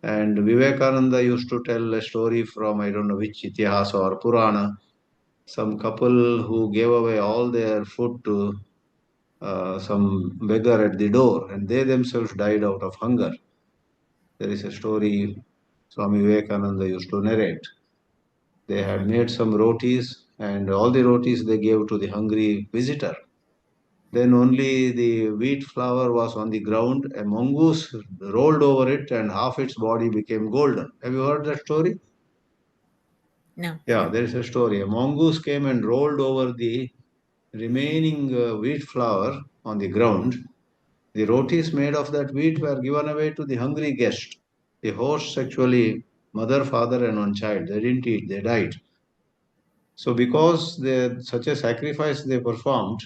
Speaker 1: And Vivekananda used to tell a story from, I don't know which Itihasa or Purana, some couple who gave away all their food to some beggar at the door, and they themselves died out of hunger. There is a story Swami Vivekananda used to narrate. They had made some rotis, and all the rotis they gave to the hungry visitor. Then only the wheat flour was on the ground. A mongoose rolled over it, and half its body became golden. Have you heard that story?
Speaker 6: No.
Speaker 1: Yeah, there is a story. A mongoose came and rolled over the remaining wheat flour on the ground. The rotis made of that wheat were given away to the hungry guest. The hosts actually, mother, father, and one child, they didn't eat, they died. So because such a sacrifice they performed,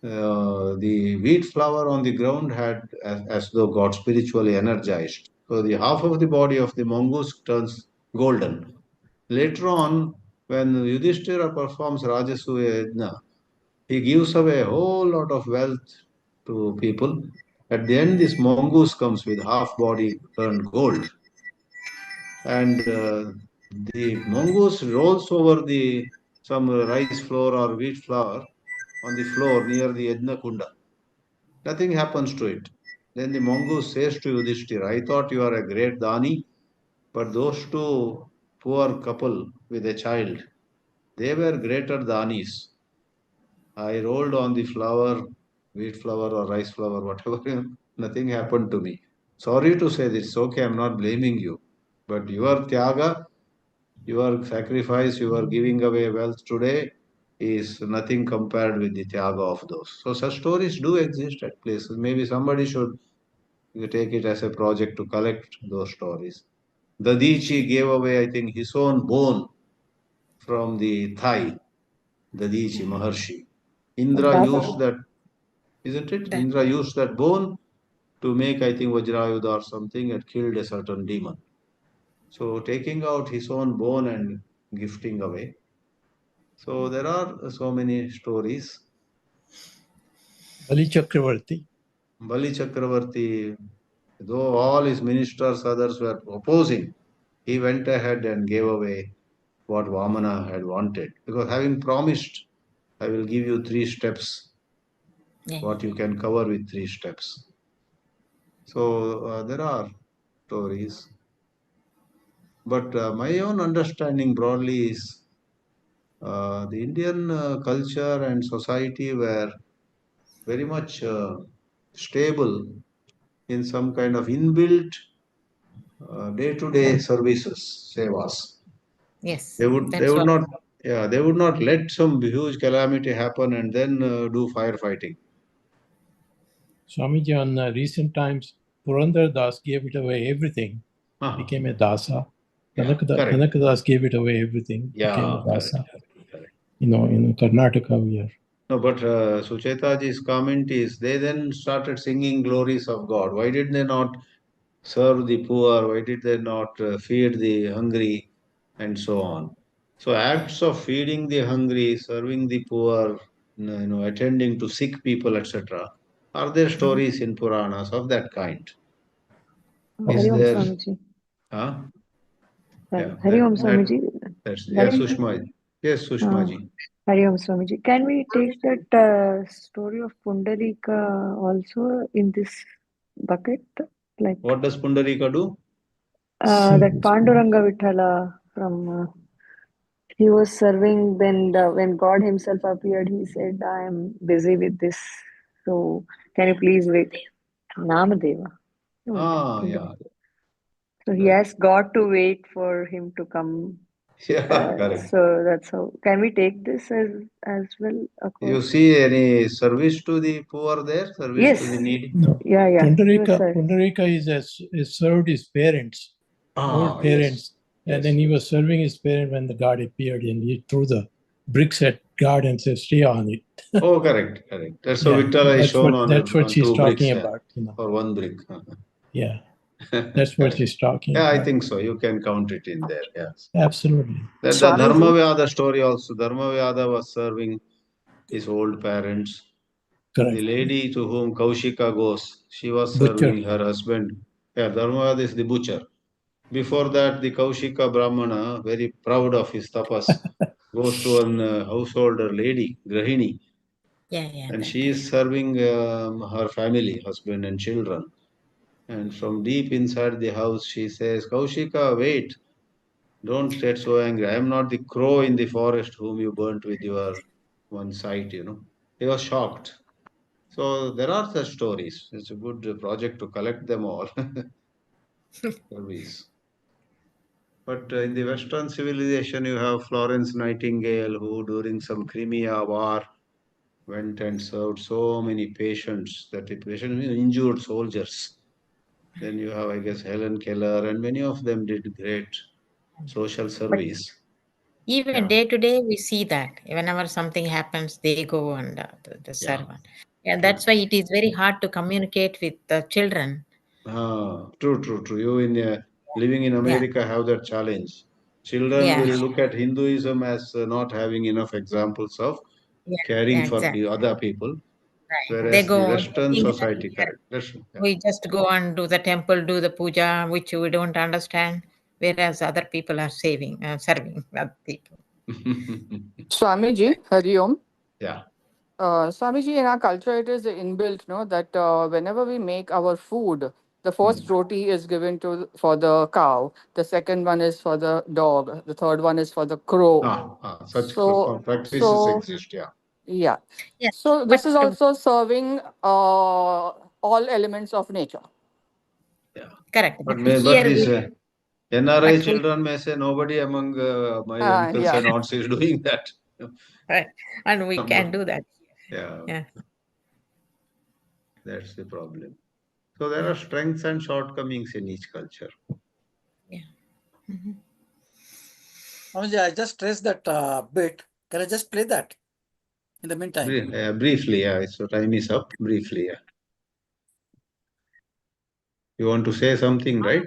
Speaker 1: the wheat flour on the ground had as though got spiritually energized. So the half of the body of the mongoose turns golden. Later on, when Yudhishthira performs Rajasuya Yajna, he gives away a whole lot of wealth to people. At the end, this mongoose comes with half body turned gold. And the mongoose rolls over some rice flour or wheat flour on the floor near the Yajna Kunda. Nothing happens to it. Then the mongoose says to Yudhishthira, I thought you are a great Dani, but those two poor couple with a child, they were greater Danis. I rolled on the flour, wheat flour or rice flour, whatever, nothing happened to me. Sorry to say this, okay, I'm not blaming you. But your tyaga, your sacrifice, your giving away wealth today is nothing compared with the tyaga of those. So such stories do exist at places. Maybe somebody should take it as a project to collect those stories. Dadichi gave away, I think, his own bone from the thigh, Dadichi Maharshi. Indra used that, isn't it? Indra used that bone to make, I think, Vajrayudha or something and killed a certain demon. So taking out his own bone and gifting away. So there are so many stories.
Speaker 2: Bali Chakravarti.
Speaker 1: Though all his ministers, others were opposing, he went ahead and gave away what Vamana had wanted. Because having promised, I will give you 3 steps, what you can cover with 3 steps. So there are stories. But my own understanding broadly is the Indian culture and society were very much stable in some kind of inbuilt day-to-day services, sevas.
Speaker 6: Yes,
Speaker 1: They would
Speaker 6: that's what.
Speaker 1: not, yeah, they would not let some huge calamity happen and then do firefighting.
Speaker 2: Swamiji, on recent times, Purandar Das gave it away everything, became a dasa. Kanaka Das gave it away everything, became a dasa.
Speaker 1: Correct.
Speaker 2: In Karnataka we are.
Speaker 1: No, but Suchetaji's comment is they then started singing glories of God. Why did they not serve the poor? Why did they not feed the hungry and so on? So acts of feeding the hungry, serving the poor, attending to sick people, etc. Are there stories in Puranas of that kind? Is
Speaker 7: Hari Om
Speaker 1: there?
Speaker 7: Swamiji.
Speaker 1: Huh? Yeah,
Speaker 7: Hari Om Swamiji.
Speaker 1: Yes, Sushma. Yes, Sushmaji.
Speaker 7: Hari Om Swamiji. Can we take that story of Pundarika also in this bucket? Like
Speaker 1: what does Pundarika do?
Speaker 7: That Panduranga Vithala from he was serving when God himself appeared. He said, "I am busy with this. So can you please wait?" Namadeva.
Speaker 1: Yeah.
Speaker 7: So he asked God to wait for him to come.
Speaker 1: Yeah, correct.
Speaker 7: So that's how. Can we take this as well?
Speaker 1: You see any service to the poor there? Service to the needy?
Speaker 2: No.
Speaker 7: Yeah.
Speaker 2: Pundarika is served his parents, old parents. Yes. And then he was serving his parents when the God appeared and he threw the bricks at God and said, stay on it.
Speaker 1: Oh, correct. That's how Vitala is shown on
Speaker 2: that's what she's
Speaker 1: 2
Speaker 2: talking
Speaker 1: bricks,
Speaker 2: about.
Speaker 1: Or 1 brick.
Speaker 2: Yeah. That's what she's talking
Speaker 1: about.
Speaker 2: Yeah,
Speaker 1: I think so. You can count it in there. Yes.
Speaker 2: Absolutely.
Speaker 1: The Dharmavyada story also. Dharmavyada was serving his old parents.
Speaker 2: Correct.
Speaker 1: The lady to whom Kaushika goes, she was serving her husband. Yeah, Dharmavyada is the butcher. Before that, the Kaushika Brahmana, very proud of his tapas, goes to an householder lady, Grahini. And she is serving her family, husband and children. And from deep inside the house, she says, Kaushika, wait. Don't get so angry. I am not the crow in the forest whom you burnt with your one sight, He was shocked. So there are such stories. It's a good project to collect them all. Service. But in the Western civilization, you have Florence Nightingale, who during some Crimea war went and served so many patients, injured soldiers. Then you have, I guess, Helen Keller, and many of them did great social service.
Speaker 6: But even day to day, we see that whenever something happens, they go and the servant. Yeah, that's why it is very hard to communicate with the children.
Speaker 1: True. You living in America have that challenge. Children will look at Hinduism as not having enough examples of caring for other people. Whereas they go, the Western society,
Speaker 6: we just go and do the temple, do the puja, which we don't understand, whereas other people are serving other people.
Speaker 8: Swamiji, Hari Om.
Speaker 1: Yeah.
Speaker 8: Swamiji, in our culture, it is inbuilt, that whenever we make our food, the first roti is given for the cow, the second one is for the dog, the third one is for the crow.
Speaker 1: Such practices exist,
Speaker 8: Yeah. So this is also serving all elements of nature.
Speaker 1: Yeah.
Speaker 6: Correct.
Speaker 1: But these NRI children may say nobody among my uncles and aunts is doing that.
Speaker 6: Right. And we can do that.
Speaker 1: Yeah. That's the problem. So there are strengths and shortcomings in each culture.
Speaker 6: Yeah.
Speaker 3: I just traced that bit. Can I just play that in the meantime?
Speaker 1: Briefly, So time is up. Briefly, You want to say something, right?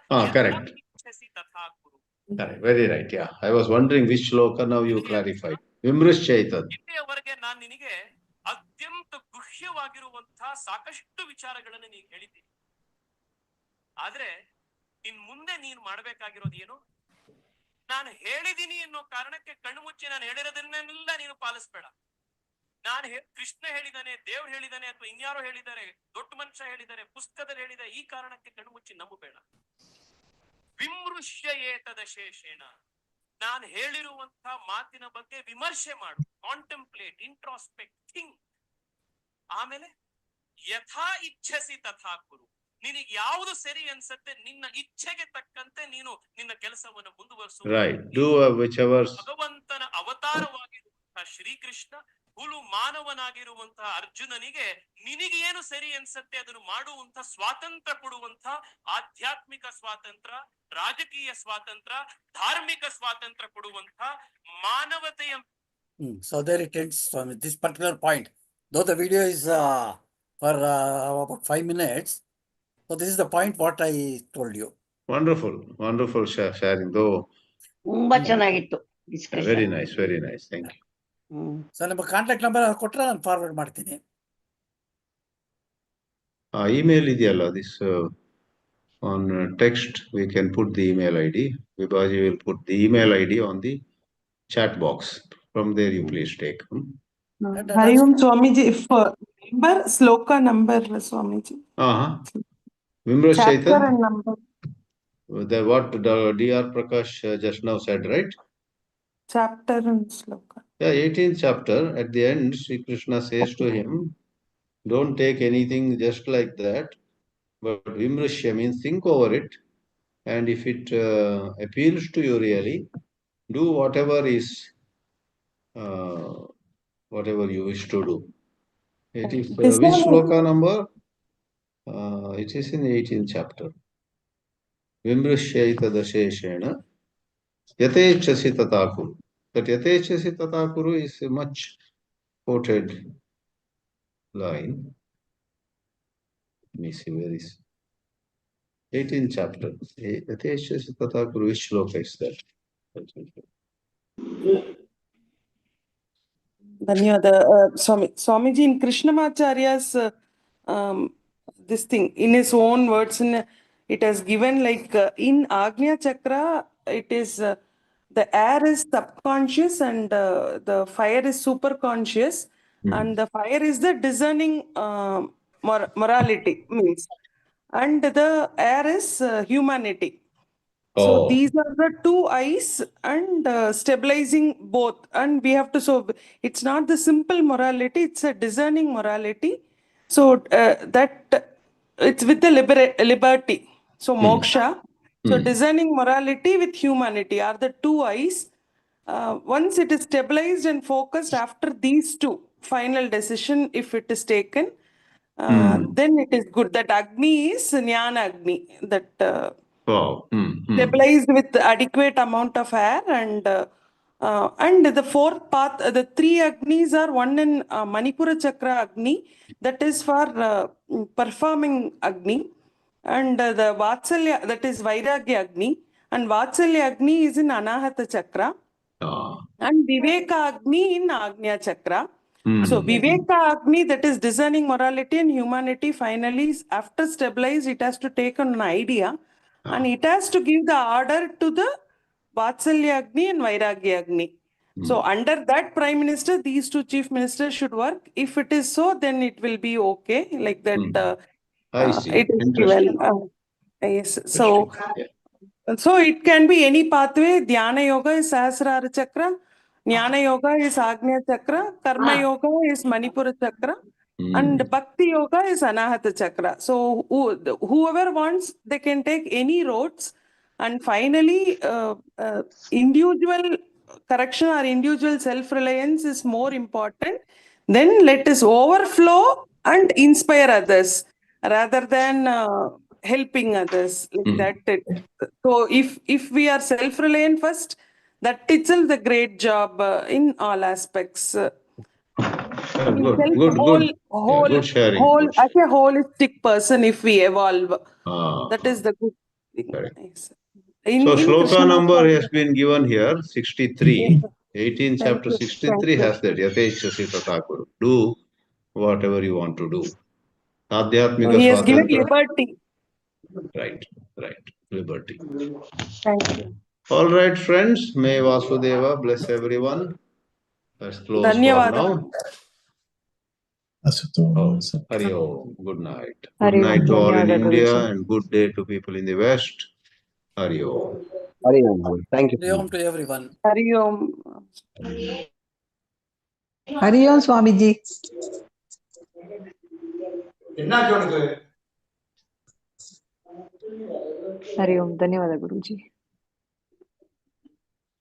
Speaker 1: Correct. Correct. Very right. Yeah. I was wondering which shloka now you clarified. Vimrushchaitat.
Speaker 3: ಇಲ್ಲಿಯವರೆಗೆ ನಾನು ನಿನಗೆ ಅತ್ಯಂತ ಗುಹ್ಯವಾಗಿರುವಂತಹ ಸಾಕಷ್ಟು ವಿಚಾರಗಳನ್ನು ನೀನು ಹೇಳಿದ್ದೀನಿ. ಆದ್ರೆ ಇನ್ ಮುಂದೆ ನೀನು ಮಾಡಬೇಕಾಗಿರೋದು ಏನು? ನಾನು ಹೇಳಿದ್ದೀನಿ ಅನ್ನೋ ಕಾರಣಕ್ಕೆ ಕಣ್ಣು ಮುಚ್ಚಿ ನಾನು ಹೇಳಿರೋದನ್ನೆಲ್ಲ ನೀನು ಪಾಲಿಸ್ಬೇಡ. ನಾನು ಕೃಷ್ಣ ಹೇಳಿದಾನೆ, ದೇವ್ರು ಹೇಳಿದಾನೆ, ಅಥವಾ ಇನ್ಯಾರೋ ಹೇಳಿದ್ದಾರೆ, ದೊಡ್ಡ ಮನುಷ್ಯ ಹೇಳಿದ್ದಾರೆ, ಪುಸ್ತಕದಲ್ಲಿ ಹೇಳಿದ ಈ ಕಾರಣಕ್ಕೆ ಕಣ್ಣು ಮುಚ್ಚಿ ನಂಬಬೇಡ. ವಿಮೃಶ್ಯ ಏತದ ಶೇಷೇಣ, ನಾನು ಹೇಳಿರುವಂತಹ ಮಾತಿನ ಬಗ್ಗೆ ವಿಮರ್ಶೆ ಮಾಡು, ಕಾಂಟೆಂಪ್ಲೇಟ್, ಇಂಟ್ರಾಸ್ಪೆಕ್ಟ್, ಥಿಂಕ್. ಆಮೇಲೆ ಯಥಾ ಇಚ್ಛಸಿ ತಥಾ ಕುರು, ನಿನಗೆ ಯಾವುದು ಸರಿ ಅನ್ಸತ್ತೆ ನಿನ್ನ ಇಚ್ಛೆಗೆ ತಕ್ಕಂತೆ ನೀನು ನಿನ್ನ ಕೆಲಸವನ್ನು ಮುಂದುವರಿಸು. ಭಗವಂತನ ಅವತಾರವಾಗಿರುವಂತಹ ಶ್ರೀಕೃಷ್ಣ ಹುಲು ಮಾನವನಾಗಿರುವಂತಹ ಅರ್ಜುನನಿಗೆ ನಿನಗೆ ಏನು ಸರಿ ಅನ್ಸತ್ತೆ ಅದನ್ನು ಮಾಡುವಂತ ಸ್ವಾತಂತ್ರ್ಯ ಕೊಡುವಂತ ಆಧ್ಯಾತ್ಮಿಕ ಸ್ವಾತಂತ್ರ್ಯ, ರಾಜಕೀಯ ಸ್ವಾತಂತ್ರ್ಯ, ಧಾರ್ಮಿಕ ಸ್ವಾತಂತ್ರ್ಯ ಕೊಡುವಂತ ಮಾನವತೆಯ. So there it ends from this particular point. Though the video is for about 5 minutes, so this is the point what I told you.
Speaker 1: Wonderful, wonderful sharing. Though very nice, very nice. Thank you.
Speaker 3: So ನಮ್ಮ contact number ಕೊಟ್ಟರೆ ನಾನು forward ಮಾಡ್ತೀನಿ.
Speaker 1: Email ಇದೆಯಲ್ಲ, this on text we can put the email ID. Vibhaji will put the email ID on the chat box. From there you please take.
Speaker 9: Hari Om Swamiji, if number, sloka number, Swamiji.
Speaker 1: Vimrushchaitat.
Speaker 9: Chapter and number.
Speaker 1: What DR Prakash just now said, right?
Speaker 9: Chapter and sloka.
Speaker 1: Yeah, 18th chapter. At the end, Shri Krishna says to him, don't take anything just like that, but Vimrushya means think over it, and if it appeals to you really, do whatever is whatever you wish to do. It is which shloka number? It is in the 18th chapter. Vimrushyaitad asheshena yatechasi tatakuru. That yatechasi tatakuru is a much quoted line. Let me see where is 18th chapter. Yatechasi tatakuru. Which shloka is that?
Speaker 9: Dhanyawad. Swamiji, in Krishnamacharya's this thing, in his own words, it has given like in Agnya Chakra, it is the air is subconscious and the fire is superconscious, and the fire is the discerning morality means, and the air is humanity. So these are the two eyes and stabilizing both, and we have to, so it's not the simple morality, it's a discerning morality. So that it's with the liberty. So moksha, so discerning morality with humanity are the two eyes. Once it is stabilized and focused, after these two, final decision, if it is taken, then it is good. That Agni is Jnana Agni, that stabilized with adequate amount of air, and the fourth path, the three Agnis are one in Manipura Chakra Agni, that is for performing Agni, and the Vatsalya, that is Vairagya Agni, and Vatsalya Agni is in Anahata Chakra, and Viveka Agni in Agnya Chakra. So Viveka Agni, that is discerning morality and humanity, finally after stabilized, it has to take an idea, and it has to give the order to the Vatsalya Agni and Vairagya Agni. So under that Prime Minister, these two Chief Ministers should work. If it is so, then it will be okay. Like that,
Speaker 1: I see.
Speaker 9: it is given. Yes. So it can be any pathway. Dhyana Yoga is Sahasrara Chakra. Jnana Yoga is Agnya Chakra. Karma Yoga is Manipura Chakra. And Bhakti Yoga is Anahata Chakra. So whoever wants, they can take any roads. And finally, individual correction or individual self-reliance is more important. Then let us overflow and inspire others rather than helping others. Like that. So if we are self-reliant first, that itself the great job in all aspects.
Speaker 1: Good sharing.
Speaker 9: As a holistic person, if we evolve, that is the good thing.
Speaker 1: So shloka
Speaker 9: Krishna
Speaker 1: number has been given here, 63. 18
Speaker 9: Thank
Speaker 1: chapter
Speaker 9: you.
Speaker 1: 63 has that. Yatechasi Tatakur. Do whatever you want to do. Adhyatmika
Speaker 9: He has given
Speaker 1: Swatantra.
Speaker 9: liberty.
Speaker 1: Right. Liberty.
Speaker 9: Thank you.
Speaker 1: All right, friends. May Vasudeva bless everyone. Let's close for now. Hari Om. Good night. Good
Speaker 7: Hari Om.
Speaker 1: night to all in
Speaker 7: Dhanyawada,
Speaker 1: India
Speaker 7: Guruji.
Speaker 1: and good day to people in the West. Hari Om.
Speaker 5: Hari Om. Thank you.
Speaker 3: Hari Om to everyone.
Speaker 9: Hari Om.
Speaker 10: Hari Om, Swamiji.
Speaker 7: Hari Om. Dhanyawada, Guruji.